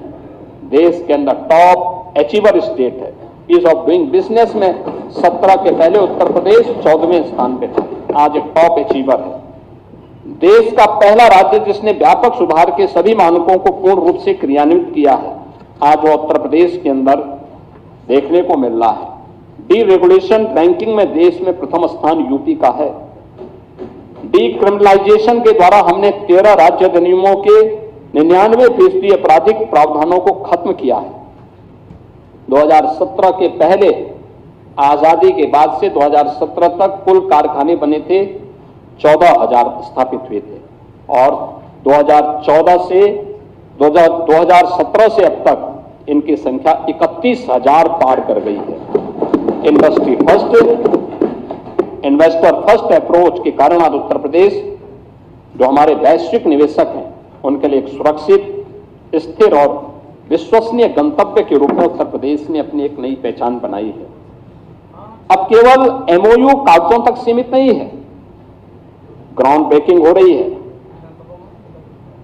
देश के अंदर टॉप अचीवर स्टेट है। ईज ऑफ डूइंग बिजनेस में 17 के पहले उत्तर प्रदेश 14वें स्थान पे था, आज एक टॉप अचीवर है। देश का पहला राज्य जिसने व्यापक सुधार के सभी मानकों को पूर्ण रूप से क्रियान्वित किया है, आज वो उत्तर प्रदेश के अंदर देखने को मिल रहा है। डीरेगुलेशन रैंकिंग में देश में प्रथम स्थान यूपी का है। डीक्रिमिनलाइजेशन के द्वारा हमने 13 राज्य अधिनियमों के 99% आपराधिक प्रावधानों को खत्म किया है। 2017 के पहले, आजादी के बाद से 2017 तक कुल कारखाने बने थे 14,000 स्थापित हुए थे, और 2017 से अब तक इनकी संख्या 31,000 पार कर गई है। Industry first, investor first approach के कारण आज उत्तर प्रदेश, जो हमारे वैश्विक निवेशक हैं, उनके लिए एक सुरक्षित, स्थिर और विश्वसनीय गंतव्य के रूप में उत्तर प्रदेश ने अपनी एक नई पहचान बनाई है। अब केवल एमओयू कागजों तक सीमित नहीं है, ग्राउंड ब्रेकिंग हो रही है,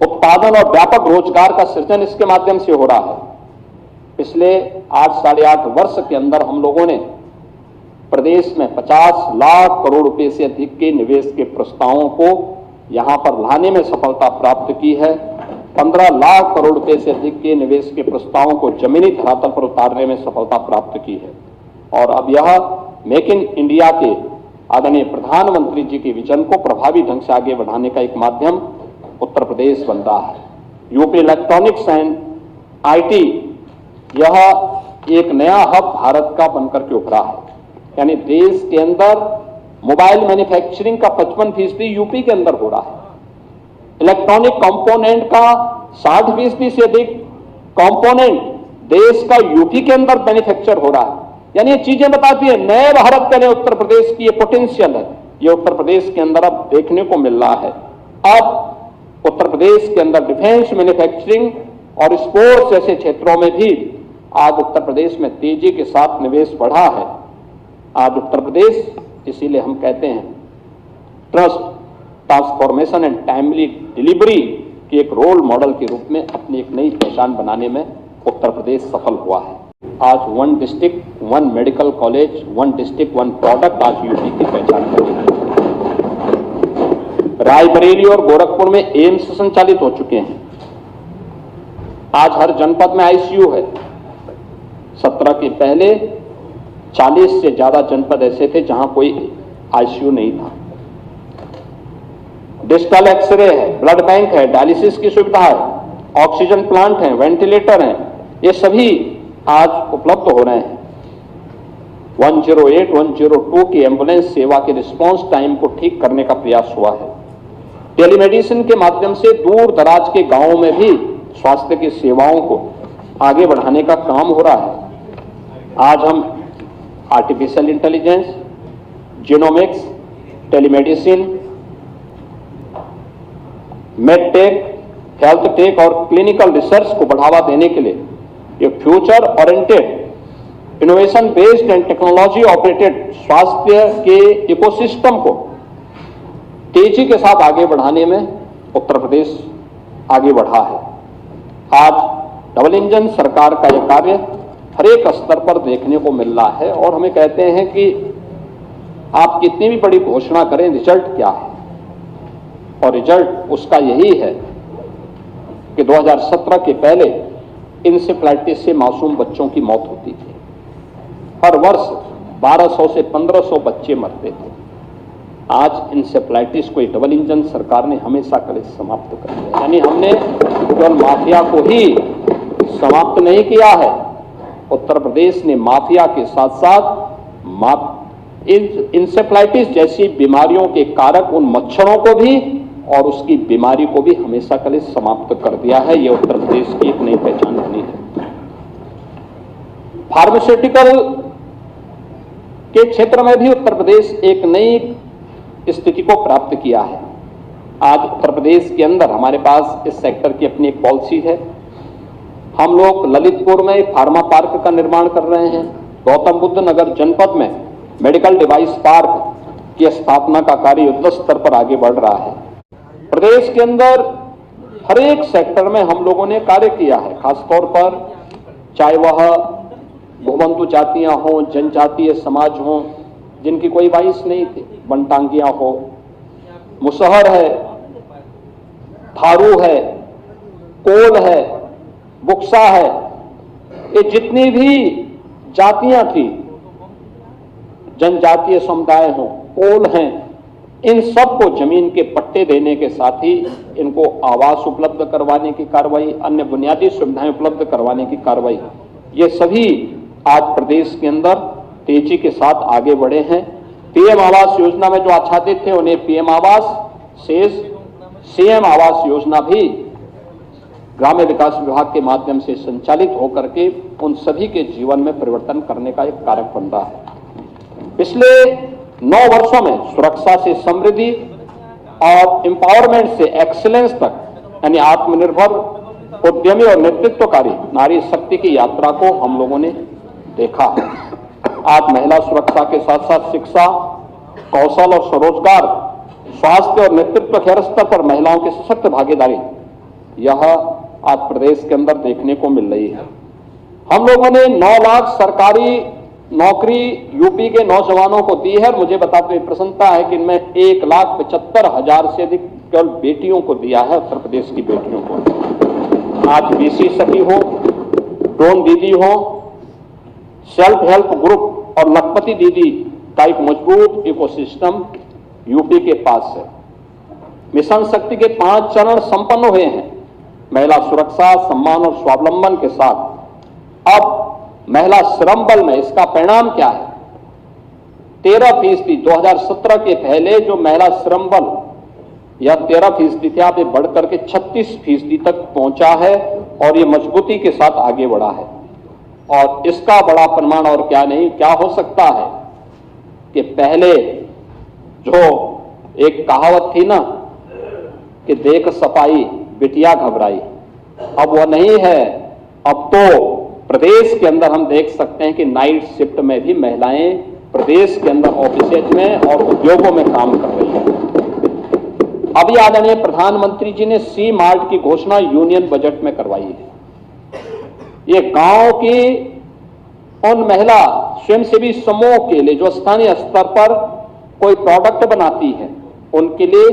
उत्पादन और व्यापक रोजगार का सृजन इसके माध्यम से हो रहा है। पिछले 8-8.5 वर्ष के अंदर हम लोगों ने प्रदेश में 50 लाख करोड़ रुपए से अधिक के निवेश के प्रस्तावों को यहां पर लाने में सफलता प्राप्त की है। 15 लाख करोड़ रुपए से अधिक के निवेश के प्रस्तावों को जमीनी धरातल पर उतारने में सफलता प्राप्त की है, और अब यह मेक इन इंडिया के आदरणीय प्रधानमंत्री जी के विजन को प्रभावी ढंग से आगे बढ़ाने का एक माध्यम उत्तर प्रदेश बन रहा है। यूपी इलेक्ट्रॉनिक्स एंड आईटी, यह एक नया हब भारत का बनकर के उभरा है, यानी देश के अंदर मोबाइल मैन्युफैक्चरिंग का 55% यूपी के अंदर हो रहा है। इलेक्ट्रॉनिक कंपोनेंट का 60% से अधिक कंपोनेंट देश का यूपी के अंदर मैन्युफैक्चर हो रहा है। यानी ये चीजें बताती है नए भारत के लिए उत्तर प्रदेश की ये पोटेंशियल है, ये उत्तर प्रदेश के अंदर अब देखने को मिल रहा है। अब उत्तर प्रदेश के अंदर डिफेंस, मैन्युफैक्चरिंग और स्पोर्ट्स जैसे क्षेत्रों में भी आज उत्तर प्रदेश में तेजी के साथ निवेश बढ़ा है। आज उत्तर प्रदेश, इसीलिए हम कहते हैं, trust, transformation and timely delivery के एक रोल मॉडल के रूप में अपनी एक नई पहचान बनाने में उत्तर प्रदेश सफल हुआ है। आज 1 district 1 medical college, 1 district 1 product आज यूपी की पहचान बनी है। रायबरेली और गोरखपुर में एम्स संचालित हो चुके हैं। आज हर जनपद में आईसीयू है। 17 के पहले 40 से ज्यादा जनपद ऐसे थे जहां कोई आईसीयू नहीं था। डिजिटल एक्सरे है, ब्लड बैंक है, डायलिसिस की सुविधा है, ऑक्सीजन प्लांट है, वेंटिलेटर हैं, ये सभी आज उपलब्ध हो रहे हैं। 108, 102 की एम्बुलेंस सेवा के रिस्पांस टाइम को ठीक करने का प्रयास हुआ है। टेलीमेडिसिन के माध्यम से दूर दराज के गांवों में भी स्वास्थ्य की सेवाओं को आगे बढ़ाने का काम हो रहा है। आज हम artificial intelligence, genomics, telemedicine, medtech, health take और क्लिनिकल रिसर्च को बढ़ावा देने के लिए एक future oriented, innovation based and technology operated स्वास्थ्य के इकोसिस्टम को तेजी के साथ आगे बढ़ाने में उत्तर प्रदेश आगे बढ़ा है। आज डबल इंजन सरकार का यह कार्य हर एक स्तर पर देखने को मिल रहा है और हमें कहते हैं कि आप कितनी भी बड़ी घोषणा करें, रिजल्ट क्या है? और रिजल्ट उसका यही है कि 2017 के पहले इंसेफ्लाइटिस से मासूम बच्चों की मौत होती थी। हर वर्ष 1200 से 1500 बच्चे मरते थे। आज इंसेफ्लाइटिस को डबल इंजन सरकार ने हमेशा के लिए समाप्त कर दिया। यानी हमने केवल माफिया को ही समाप्त नहीं किया है, उत्तर प्रदेश ने माफिया के साथ साथ इंसेफ्लाइटिस जैसी बीमारियों के कारक उन मच्छरों को भी और उसकी बीमारी को भी हमेशा के लिए समाप्त कर दिया है। यह उत्तर प्रदेश की एक नई पहचान बनी है। फार्मास्यूटिकल के क्षेत्र में भी उत्तर प्रदेश एक नई स्थिति को प्राप्त किया है। आज उत्तर प्रदेश के अंदर हमारे पास इस सेक्टर की अपनी एक पॉलिसी है। हम लोग ललितपुर में एक फार्मा पार्क का निर्माण कर रहे हैं। गौतम बुद्ध नगर जनपद में मेडिकल डिवाइस पार्क की स्थापना का कार्य युद्ध स्तर पर आगे बढ़ रहा है। प्रदेश के अंदर हर एक सेक्टर में हम लोगों ने कार्य किया है, खासतौर पर चाहे वह भूमंतु जातियां हों, जनजातीय समाज हों जिनकी कोई वाइस नहीं थी, बनटांगियां हो, मुसहर है, थारू है, कोल है, बुक्सा है, ये जितनी भी जातियां थी, जनजातीय समुदाय हों, कोल हैं, इन सबको जमीन के पट्टे देने के साथ ही इनको आवास उपलब्ध करवाने की कार्रवाई, अन्य बुनियादी सुविधाएं उपलब्ध करवाने की कार्रवाई, ये सभी आज प्रदेश के अंदर तेजी के साथ आगे बढ़े हैं। पीएम आवास योजना में जो आच्छादित थे उन्हें पीएम आवास शेष सीएम आवास योजना भी ग्राम्य विकास विभाग के माध्यम से संचालित होकर के उन सभी के जीवन में परिवर्तन करने का एक कारक बन रहा है। पिछले 9 वर्षों में सुरक्षा से समृद्धि और एम्पावरमेंट से एक्सीलेंस तक, यानी आत्मनिर्भर, उद्यमी और नेतृत्वकारी नारी शक्ति की यात्रा को हम लोगों ने देखा है। आज महिला सुरक्षा के साथ साथ शिक्षा, कौशल और स्वरोजगार, स्वास्थ्य और नेतृत्व के हर स्तर पर महिलाओं की सशक्त भागीदारी, यह आज प्रदेश के अंदर देखने को मिल रही है। हम लोगों ने 9 लाख सरकारी नौकरी यूपी के नौजवानों को दी है। मुझे बताते हुए प्रसन्नता है कि इनमें 1,75,000 से अधिक केवल बेटियों को दिया है, उत्तर प्रदेश की बेटियों को। आज बीसी सखी हो, ड्रोन दीदी हो, सेल्फ हेल्प ग्रुप और लखपति दीदी का एक मजबूत इकोसिस्टम यूपी के पास है। मिशन शक्ति के 5 चरण संपन्न हुए हैं। महिला सुरक्षा, सम्मान और स्वावलंबन के साथ अब महिला श्रम बल में इसका परिणाम क्या है? 13%, 2017 के पहले जो महिला श्रम बल यह 13% था, अब बढ़कर के 36% तक पहुंचा है और ये मजबूती के साथ आगे बढ़ा है। और इसका बड़ा प्रमाण और क्या नहीं, क्या हो सकता है कि पहले जो एक कहावत थी ना कि देख सफाई बिटिया घबराई, अब वह नहीं है। अब तो प्रदेश के अंदर हम देख सकते हैं कि नाइट शिफ्ट में भी महिलाएं प्रदेश के अंदर ऑफिसेज में और उद्योगों में काम कर रही हैं। अभी आदरणीय प्रधानमंत्री जी ने सी मार्ट की घोषणा यूनियन बजट में करवाई है। ये गांव की उन महिला स्वयंसेवी समूह के लिए जो स्थानीय स्तर पर कोई प्रोडक्ट बनाती है, उनके लिए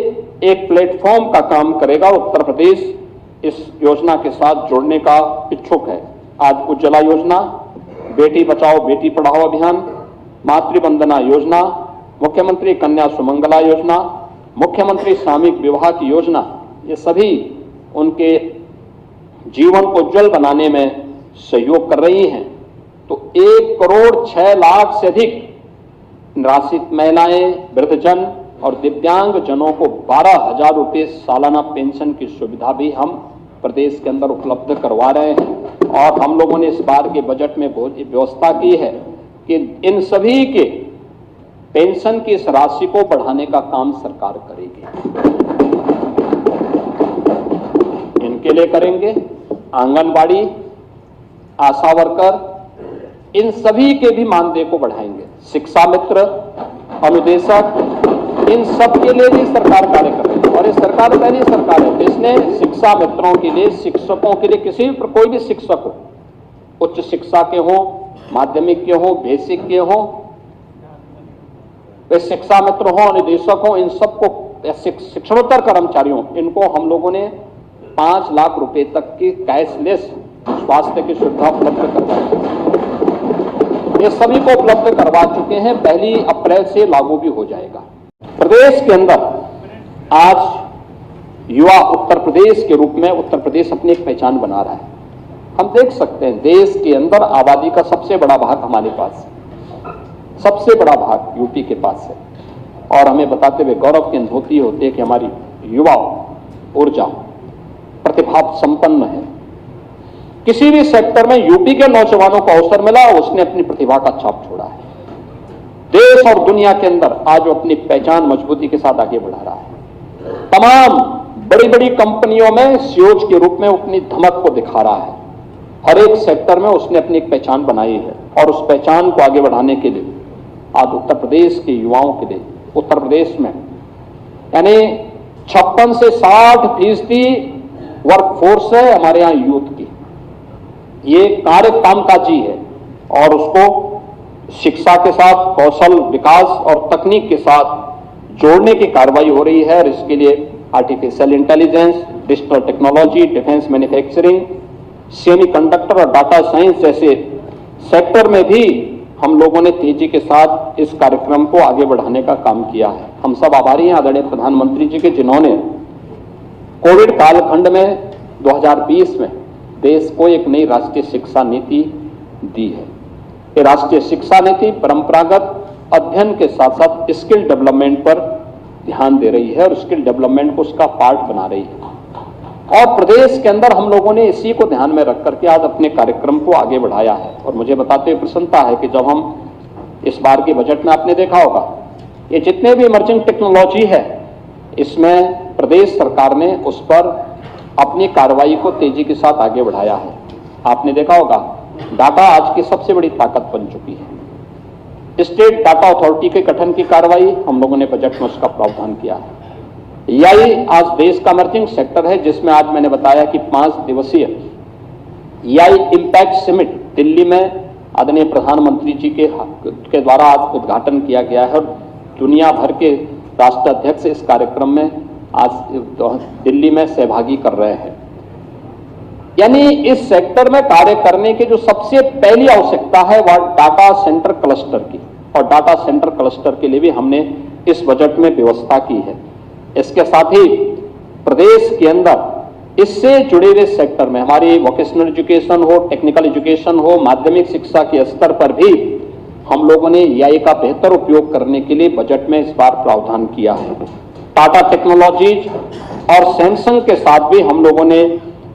एक प्लेटफॉर्म का काम करेगा। उत्तर प्रदेश इस योजना के साथ जुड़ने का इच्छुक है। आज उज्ज्वला योजना, बेटी बचाओ बेटी पढ़ाओ अभियान, मातृ वंदना योजना, मुख्यमंत्री कन्या सुमंगला योजना, मुख्यमंत्री सामूहिक विवाह की योजना, ये सभी उनके जीवन को उज्जवल बनाने में सहयोग कर रही हैं। तो 1,06,00,000 से अधिक निराश्रित महिलाएं, वृद्धजन और दिव्यांग जनों को 12,000 रुपये सालाना पेंशन की सुविधा भी हम प्रदेश के अंदर उपलब्ध करवा रहे हैं। और हम लोगों ने इस बार के बजट में व्यवस्था की है कि इन सभी के पेंशन की इस राशि को बढ़ाने का काम सरकार करेगी। इनके लिए करेंगे, आंगनबाड़ी, आशा वर्कर, इन सभी के भी मानदेय को बढ़ाएंगे। शिक्षा मित्र, अनुदेशक, इन सब के लिए भी सरकार कार्य कर रही है। और ये सरकार पहली सरकार है जिसने शिक्षा मित्रों के लिए, शिक्षकों के लिए, किसी भी कोई भी शिक्षक हो, उच्च शिक्षा के हो, माध्यमिक के हो, बेसिक के हो, वे शिक्षा मित्र हो, अनुदेशक हो, इन सबको, शिक्षणोत्तर कर्मचारियों, इनको हम लोगों ने 5 लाख रुपए तक की कैशलेस स्वास्थ्य की सुविधा उपलब्ध करवाई। ये सभी को उपलब्ध करवा चुके हैं। 1 अप्रैल से लागू भी हो जाएगा। प्रदेश के अंदर आज युवा उत्तर प्रदेश के रूप में उत्तर प्रदेश अपनी एक पहचान बना रहा है। हम देख सकते हैं देश के अंदर आबादी का सबसे बड़ा भाग हमारे पास है, सबसे बड़ा भाग यूपी के पास है। और हमें बताते हुए गौरव की अनुभूति होती है कि हमारी युवा ऊर्जा प्रतिभा संपन्न है। किसी भी सेक्टर में यूपी के नौजवानों को अवसर मिला, उसने अपनी प्रतिभा का छाप छोड़ा है। देश और दुनिया के अंदर आज वो अपनी पहचान मजबूती के साथ आगे बढ़ा रहा है। तमाम बड़ी बड़ी कंपनियों में सीईओ के रूप में अपनी धमक को दिखा रहा है। हर एक सेक्टर में उसने अपनी एक पहचान बनाई है और उस पहचान को आगे बढ़ाने के लिए आज उत्तर प्रदेश के युवाओं के लिए, उत्तर प्रदेश में यानी 56 से 60% वर्कफोर्स है हमारे यहाँ यूथ की। ये कार्य कामकाजी है और उसको शिक्षा के साथ कौशल विकास और तकनीक के साथ जोड़ने की कार्रवाई हो रही है। और इसके लिए artificial intelligence, digital technology, defence manufacturing, semiconductor और डाटा साइंस जैसे सेक्टर में भी हम लोगों ने तेजी के साथ इस कार्यक्रम को आगे बढ़ाने का काम किया है। हम सब आभारी हैं आदरणीय प्रधानमंत्री जी के, जिन्होंने कोविड कालखंड में 2020 में देश को एक नई राष्ट्रीय शिक्षा नीति दी है। ये राष्ट्रीय शिक्षा नीति परंपरागत अध्ययन के साथ साथ स्किल डेवलपमेंट पर ध्यान दे रही है और स्किल डेवलपमेंट को उसका पार्ट बना रही है। और प्रदेश के अंदर हम लोगों ने इसी को ध्यान में रख करके आज अपने कार्यक्रम को आगे बढ़ाया है। और मुझे बताते हुए प्रसन्नता है कि जब हम इस बार के बजट में आपने देखा होगा, ये जितने भी इमर्जिंग टेक्नोलॉजी है, इसमें प्रदेश सरकार ने उस पर अपनी कार्रवाई को तेजी के साथ आगे बढ़ाया है। आपने देखा होगा डाटा आज की सबसे बड़ी ताकत बन चुकी है। स्टेट डाटा अथॉरिटी के गठन की कार्रवाई हम लोगों ने बजट में उसका प्रावधान किया है। एआई आज देश का इमर्जिंग सेक्टर है, जिसमें आज मैंने बताया कि 5 दिवसीय एआई इम्पैक्ट समिट दिल्ली में आदरणीय प्रधानमंत्री जी के द्वारा आज उद्घाटन किया गया है। और दुनिया भर के राष्ट्राध्यक्ष इस कार्यक्रम में आज दिल्ली में सहभागी कर रहे हैं। यानी इस सेक्टर में कार्य करने की जो सबसे पहली आवश्यकता है वह डाटा सेंटर क्लस्टर की, और डाटा सेंटर क्लस्टर के लिए भी हमने इस बजट में व्यवस्था की है। इसके साथ ही प्रदेश के अंदर इससे जुड़े हुए सेक्टर में हमारी वोकेशनल एजुकेशन हो, टेक्निकल एजुकेशन हो, माध्यमिक शिक्षा के स्तर पर भी हम लोगों ने एआई का बेहतर उपयोग करने के लिए बजट में इस बार प्रावधान किया है। टाटा टेक्नोलॉजीज और सैमसंग के साथ भी हम लोगों ने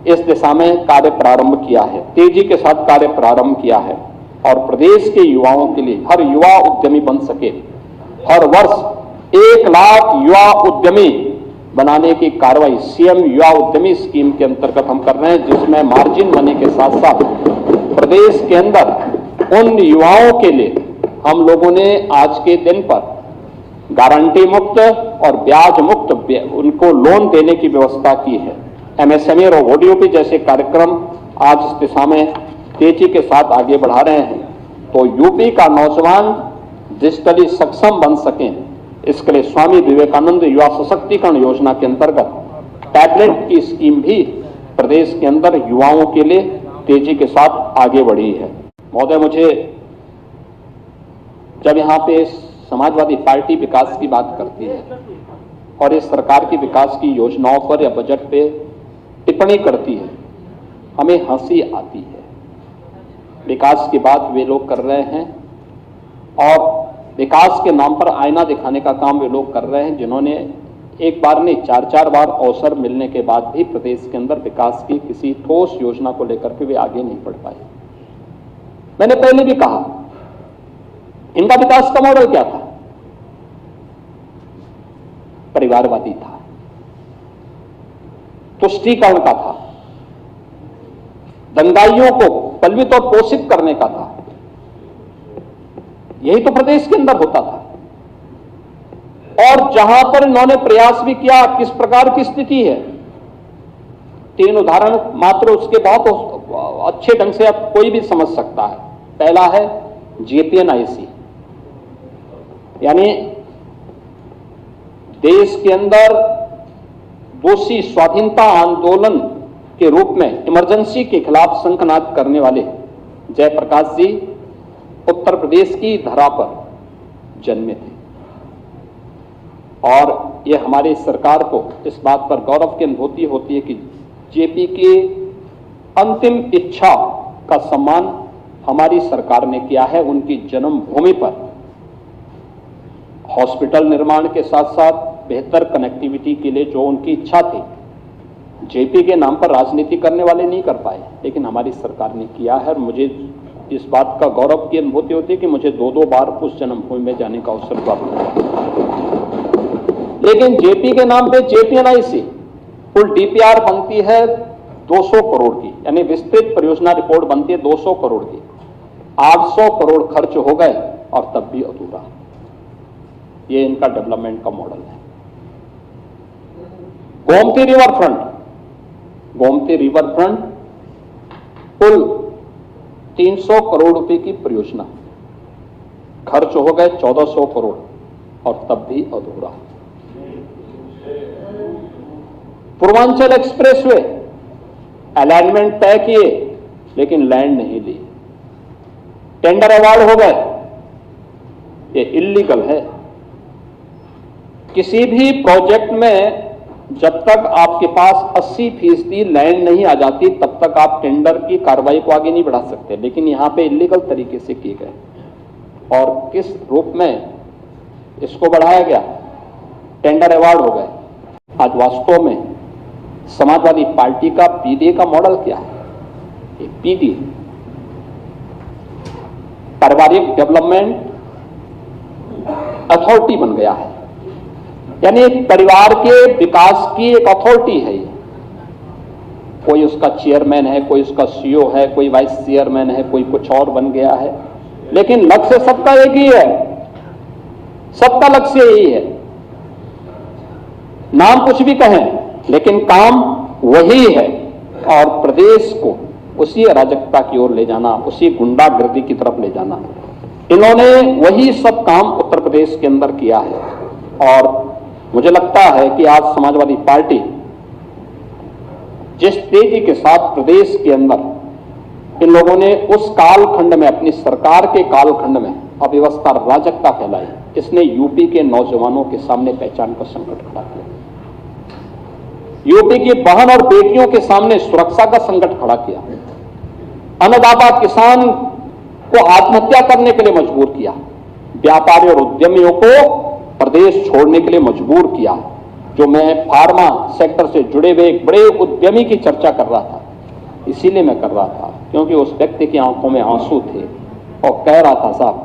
इस दिशा में कार्य प्रारंभ किया है, तेजी के साथ कार्य प्रारंभ किया है। और प्रदेश के युवाओं के लिए हर युवा उद्यमी बन सके, हर वर्ष 1 लाख युवा उद्यमी बनाने की कार्रवाई सीएम युवा उद्यमी स्कीम के अंतर्गत हम कर रहे हैं, जिसमें मार्जिन मनी के साथ साथ प्रदेश के अंदर उन युवाओं के लिए हम लोगों ने आज के दिन पर गारंटी मुक्त और ब्याज मुक्त उनको लोन देने की व्यवस्था की है। एमएसएमई और ओडीओपी जैसे कार्यक्रम आज इस दिशा में तेजी के साथ आगे बढ़ा रहे हैं। तो यूपी का नौजवान डिजिटली सक्षम बन सकें, इसके लिए स्वामी विवेकानंद युवा सशक्तिकरण योजना के अंतर्गत टैबलेट की स्कीम भी प्रदेश के अंदर युवाओं के लिए तेजी के साथ आगे बढ़ी है। महोदय, मुझे जब यहाँ पे समाजवादी पार्टी विकास की बात करती है और इस सरकार की विकास की योजनाओं पर या बजट पे टिप्पणी करती है, हमें हंसी आती है। विकास की बात वे लोग कर रहे हैं और विकास के नाम पर आईना दिखाने का काम वे लोग कर रहे हैं, जिन्होंने एक बार नहीं 4-4 बार अवसर मिलने के बाद भी प्रदेश के अंदर विकास की किसी ठोस योजना को लेकर के वे आगे नहीं बढ़ पाए। मैंने पहले भी कहा, इनका विकास का मॉडल क्या था? परिवारवादी था, तुष्टीकरण का था, दंगाइयों को पलवित और पोषित करने का था। यही तो प्रदेश के अंदर होता था। और जहां पर इन्होंने प्रयास भी किया, किस प्रकार की स्थिति है, 3 उदाहरण मात्र, उसके बहुत अच्छे ढंग से अब कोई भी समझ सकता है। पहला है जेपीएनआईसी, यानी देश के अंदर दोषी स्वाधीनता आंदोलन के रूप में इमरजेंसी के खिलाफ शंखनाद करने वाले जयप्रकाश जी उत्तर प्रदेश की धरा पर जन्मे थे। और ये हमारी सरकार को इस बात पर गौरव की अनुभूति होती है कि जेपी की अंतिम इच्छा का सम्मान हमारी सरकार ने किया है। उनकी जन्मभूमि पर हॉस्पिटल निर्माण के साथ साथ बेहतर कनेक्टिविटी के लिए जो उनकी इच्छा थी, जेपी के नाम पर राजनीति करने वाले नहीं कर पाए, लेकिन हमारी सरकार ने किया है। और मुझे इस बात का गौरव की अनुभूति होती है कि मुझे 2-2 बार उस जन्मभूमि में जाने का अवसर प्राप्त हुआ। लेकिन जेपी के नाम पे जेपीएनआईसी कुल डीपीआर बनती है 200 करोड़ की, यानी विस्तृत परियोजना रिपोर्ट बनती है 200 करोड़ की। 800 करोड़ खर्च हो गए और तब भी अधूरा। ये इनका डेवलपमेंट का मॉडल है। Gomti river front, Gomti river front कुल 300 करोड़ रुपए की परियोजना, खर्च हो गए 1400 करोड़ और तब भी अधूरा। पूर्वांचल एक्सप्रेसवे अलाइनमेंट तय किए लेकिन लैंड नहीं ली, टेंडर अवार्ड हो गए, ये इल्लीगल है। किसी भी प्रोजेक्ट में जब तक आपके पास 80% लैंड नहीं आ जाती तब तक आप टेंडर की कार्रवाई को आगे नहीं बढ़ा सकते, लेकिन यहां पे इल्लीगल तरीके से किए गए। और किस रूप में इसको बढ़ाया गया? टेंडर अवार्ड हो गए। आज वास्तव में समाजवादी पार्टी का पीडीए का मॉडल क्या है? पीडीए पारिवारिक डेवलपमेंट अथॉरिटी बन गया है, यानी एक परिवार के विकास की एक अथॉरिटी है। कोई उसका चेयरमैन है, कोई उसका सीईओ है, कोई वाइस चेयरमैन है, कोई कुछ और बन गया है, लेकिन लक्ष्य सबका एक ही है, सबका लक्ष्य यही है। नाम कुछ भी कहें लेकिन काम वही है, और प्रदेश को उसी अराजकता की ओर ले जाना, उसी गुंडागर्दी की तरफ ले जाना। इन्होंने वही सब काम उत्तर प्रदेश के अंदर किया है। और मुझे लगता है कि आज समाजवादी पार्टी जिस तेजी के साथ प्रदेश के अंदर इन लोगों ने उस कालखंड में, अपनी सरकार के कालखंड में अव्यवस्था अराजकता फैलाई, इसने यूपी के नौजवानों के सामने पहचान का संकट खड़ा किया। यूपी की बहन और बेटियों के सामने सुरक्षा का संकट खड़ा किया। अन्नदाता किसान को आत्महत्या करने के लिए मजबूर किया। व्यापारी और उद्यमियों को प्रदेश छोड़ने के लिए मजबूर किया। जो मैं फार्मा सेक्टर से जुड़े हुए एक बड़े उद्यमी की चर्चा कर रहा था, इसीलिए मैं कर रहा था क्योंकि उस व्यक्ति की आंखों में आंसू थे और कह रहा था, साहब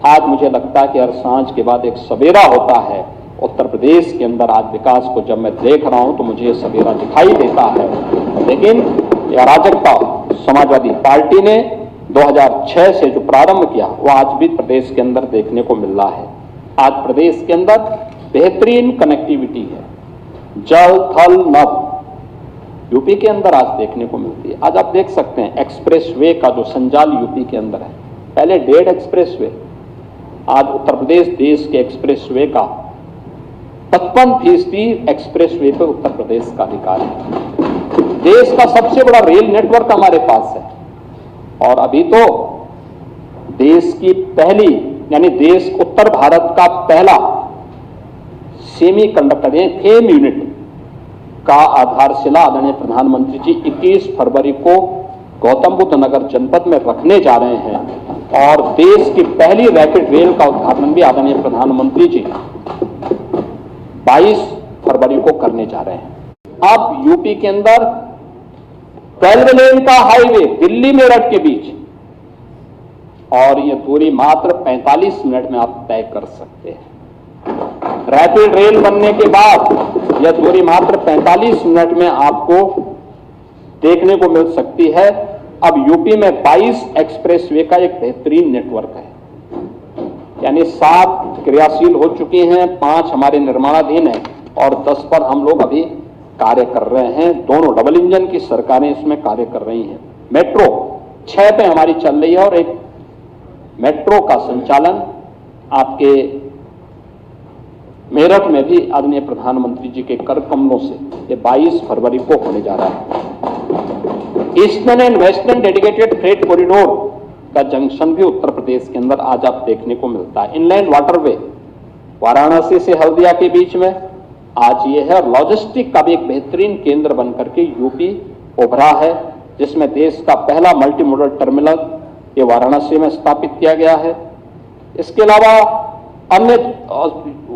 आज मुझे लगता है कि हर सांझ के बाद एक सवेरा होता है उत्तर प्रदेश के अंदर। आज विकास को जब मैं देख रहा हूं तो मुझे सवेरा दिखाई देता है, लेकिन यह अराजकता समाजवादी पार्टी ने 2006 से जो प्रारंभ किया वो आज भी प्रदेश के अंदर देखने को मिल रहा है। आज प्रदेश के अंदर बेहतरीन कनेक्टिविटी है, जल थल नभ यूपी के अंदर आज देखने को मिलती है। आज आप देख सकते हैं एक्सप्रेसवे का जो संजाल यूपी के अंदर है, पहले 1.5 एक्सप्रेसवे, आज उत्तर प्रदेश देश के एक्सप्रेसवे का 55% एक्सप्रेसवे पे उत्तर प्रदेश का अधिकार है। देश का सबसे बड़ा रेल नेटवर्क हमारे पास है और अभी तो देश की पहली यानी देश उत्तर भारत का पहला सेमी कंडक्टर फेम यूनिट का आधारशिला आदरणीय प्रधानमंत्री जी 21 फरवरी को गौतम बुद्ध नगर जनपद में रखने जा रहे हैं और देश की पहली रैपिड रेल का उद्घाटन भी आदरणीय प्रधानमंत्री जी 22 फरवरी को करने जा रहे हैं। अब यूपी के अंदर 12 लेन का हाईवे दिल्ली मेरठ के बीच और यह दूरी मात्र 45 मिनट में आप तय कर सकते हैं। रैपिड रेल बनने के बाद यह दूरी मात्र 45 मिनट में आपको देखने को मिल सकती है। अब यूपी में 22 एक्सप्रेसवे का एक बेहतरीन नेटवर्क है, यानी 7 क्रियाशील हो चुकी हैं, 5 हमारे निर्माणाधीन हैं और 10 पर हम लोग अभी कार्य कर रहे हैं। दोनों डबल इंजन की सरकारें इसमें कार्य कर रही हैं। मेट्रो 6 पे हमारी चल रही है और एक मेट्रो का संचालन आपके मेरठ में भी आदरणीय प्रधानमंत्री जी के कर कमलों से ये 22 फरवरी को होने जा रहा है। Eastern and western dedicated freight corridor का जंक्शन भी उत्तर प्रदेश के अंदर आज आप देखने को मिलता है। इनलैंड वाटरवे वाराणसी से हल्दिया के बीच में आज ये है और लॉजिस्टिक का भी एक बेहतरीन केंद्र बनकर के यूपी उभरा है, जिसमें देश का पहला मल्टी मॉडल टर्मिनल ये वाराणसी में स्थापित किया गया है। इसके अलावा अन्य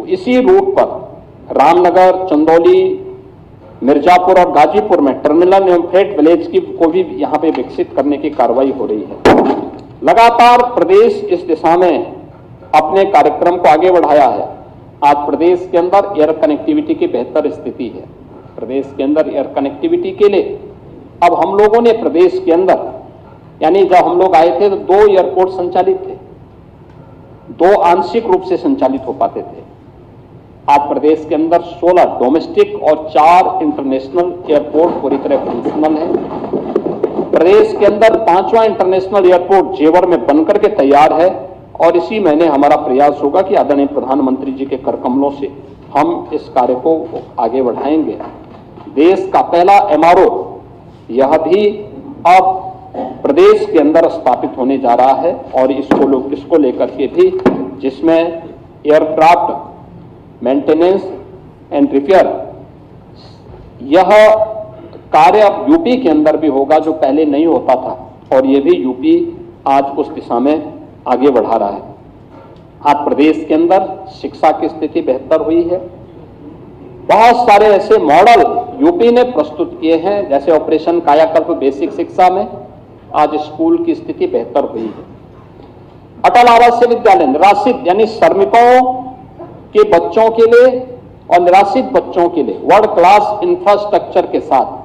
इसी रूट पर रामनगर, चंदौली, मिर्जापुर और गाजीपुर में टर्मिनल एवं फ्रेट विलेज की को भी यहाँ पे विकसित करने की कार्रवाई हो रही है। लगातार प्रदेश इस दिशा में अपने कार्यक्रम को आगे बढ़ाया है। आज प्रदेश के अंदर एयर कनेक्टिविटी की बेहतर स्थिति है। प्रदेश के अंदर एयर कनेक्टिविटी के लिए अब हम लोगों ने प्रदेश के अंदर यानी जब हम लोग आए थे तो 2 एयरपोर्ट संचालित थे, 2 आंशिक रूप से संचालित हो पाते थे। आज प्रदेश के अंदर 16 डोमेस्टिक और 4 इंटरनेशनल एयरपोर्ट पूरी तरह फंक्शनल है। प्रदेश के अंदर 5वां इंटरनेशनल एयरपोर्ट जेवर में बनकर के तैयार है और इसी महीने हमारा प्रयास होगा कि आदरणीय प्रधानमंत्री जी के कर कमलों से हम इस कार्य को आगे बढ़ाएंगे। देश का पहला MRO यह भी अब प्रदेश के अंदर स्थापित होने जा रहा है और इसको लेकर के भी जिसमें एयरक्राफ्ट मेंटेनेंस एंड रिपेयर यह कार्य अब यूपी के अंदर भी होगा, जो पहले नहीं होता था और यह भी यूपी आज उस दिशा में आगे बढ़ा रहा है। आज प्रदेश के अंदर शिक्षा की स्थिति बेहतर हुई है। बहुत सारे ऐसे मॉडल यूपी ने प्रस्तुत किए हैं, जैसे ऑपरेशन कायाकल्प बेसिक शिक्षा में आज स्कूल की स्थिति बेहतर हुई है। अटल आवासीय विद्यालय निराश्रित यानी श्रमिकों के बच्चों के लिए और निराश्रित बच्चों के लिए वर्ल्ड क्लास इंफ्रास्ट्रक्चर के साथ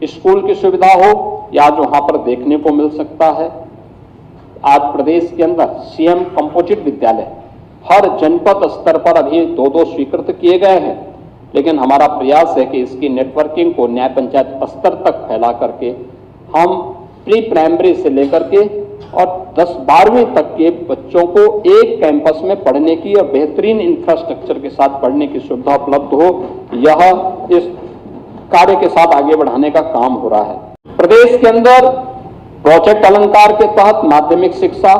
स्कूल की सुविधा हो या आज वहां पर देखने को मिल सकता है। आज प्रदेश के अंदर CM कंपोजिट विद्यालय हर जनपद स्तर पर अभी 2-2 स्वीकृत किए गए हैं, लेकिन हमारा प्रयास है कि इसकी नेटवर्किंग को न्याय पंचायत स्तर तक फैला करके हम प्री प्राइमरी से लेकर के और 10-12वीं तक के बच्चों को एक कैंपस में पढ़ने की और बेहतरीन इंफ्रास्ट्रक्चर के साथ पढ़ने की सुविधा उपलब्ध हो, यह इस कार्य के साथ आगे बढ़ाने का काम हो रहा है। प्रदेश के अंदर प्रोजेक्ट अलंकार के तहत माध्यमिक शिक्षा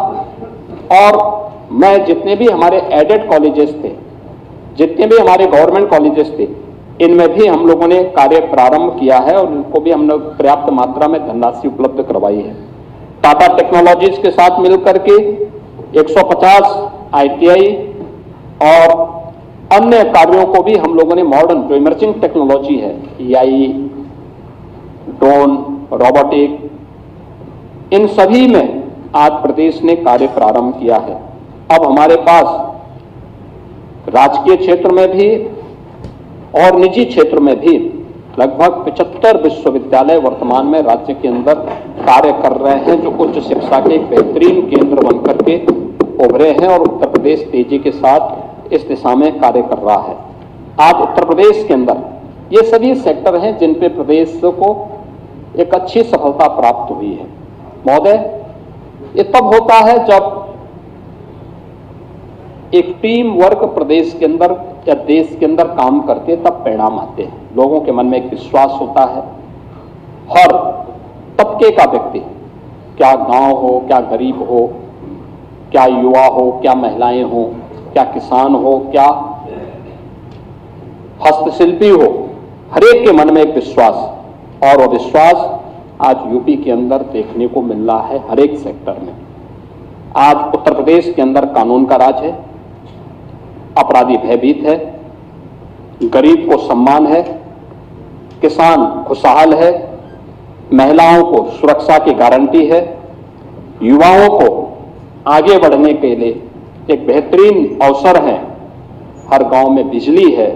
और मैं जितने भी हमारे एडेड कॉलेजेस थे, जितने भी हमारे गवर्नमेंट कॉलेजेस थे, इनमें भी हम लोगों ने कार्य प्रारंभ किया है और इनको भी हमने पर्याप्त मात्रा में धनराशि उपलब्ध करवाई है। टाटा टेक्नोलॉजीज के साथ मिलकर के 150 ITI और अन्य कार्यों को भी हम लोगों ने मॉडर्न जो इमर्जिंग टेक्नोलॉजी है AI, ड्रोन, रोबोटिक, इन सभी में आज प्रदेश ने कार्य प्रारंभ किया है। अब हमारे पास राजकीय क्षेत्र में भी और निजी क्षेत्र में भी लगभग 75 विश्वविद्यालय वर्तमान में राज्य के अंदर कार्य कर रहे हैं, जो उच्च शिक्षा के एक बेहतरीन केंद्र बनकर के उभरे हैं और उत्तर प्रदेश तेजी के साथ इस दिशा में कार्य कर रहा है। आज उत्तर प्रदेश के अंदर ये सभी सेक्टर हैं जिन पे प्रदेश को एक अच्छी सफलता प्राप्त हुई है। महोदय, ये तब होता है जब एक टीम वर्क प्रदेश के अंदर या देश के अंदर काम करते हैं, तब परिणाम आते हैं। लोगों के मन में एक विश्वास होता है। हर तबके का व्यक्ति, क्या गांव हो, क्या गरीब हो, क्या युवा हो, क्या महिलाएं हो, क्या किसान हो, क्या हस्तशिल्पी हो, हर एक के मन में एक विश्वास, और वो विश्वास आज यूपी के अंदर देखने को मिल रहा है हर एक सेक्टर में। आज उत्तर प्रदेश के अंदर कानून का राज है, अपराधी भयभीत है, गरीब को सम्मान है, किसान खुशहाल है, महिलाओं को सुरक्षा की गारंटी है, युवाओं को आगे बढ़ने के लिए एक बेहतरीन अवसर है, हर गांव में बिजली है,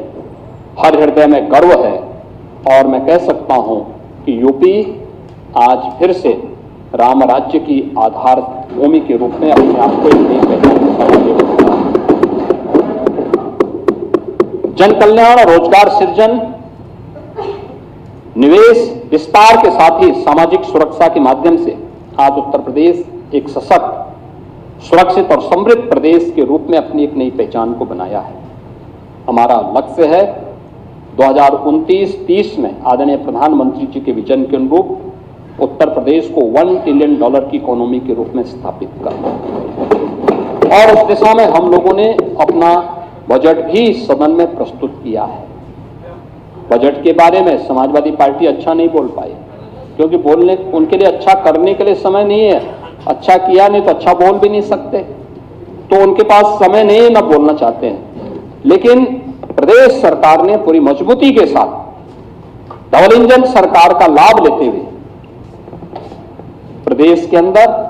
हर हृदय में गर्व है, और मैं कह सकता हूं कि यूपी आज फिर से राम राज्य की आधार भूमि के रूप में अपने आप को एक नई पहचान के साथ आगे बढ़ रहा है। जन कल्याण, रोजगार सृजन, निवेश विस्तार के साथ ही सामाजिक सुरक्षा के माध्यम से आज उत्तर प्रदेश एक सशक्त, सुरक्षित और समृद्ध प्रदेश के रूप में अपनी एक नई पहचान को बनाया है। हमारा लक्ष्य है 2029-30 में आदरणीय प्रधानमंत्री जी के विजन के अनुरूप उत्तर प्रदेश को $1 ट्रिलियन की इकोनॉमी के रूप में स्थापित करना, और उस दिशा में हम लोगों ने अपना बजट भी सदन में प्रस्तुत किया है। बजट के बारे में समाजवादी पार्टी अच्छा नहीं बोल पाई, क्योंकि बोलने उनके लिए अच्छा करने के लिए समय नहीं है। अच्छा किया नहीं तो अच्छा बोल भी नहीं सकते, तो उनके पास समय नहीं है, ना बोलना चाहते हैं। लेकिन प्रदेश सरकार ने पूरी मजबूती के साथ डबल इंजन सरकार का लाभ लेते हुए प्रदेश के अंदर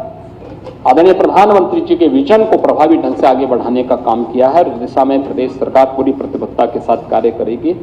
आदरणीय प्रधानमंत्री जी के विजन को प्रभावी ढंग से आगे बढ़ाने का काम किया है, और इस दिशा में प्रदेश सरकार पूरी प्रतिबद्धता के साथ कार्य करेगी।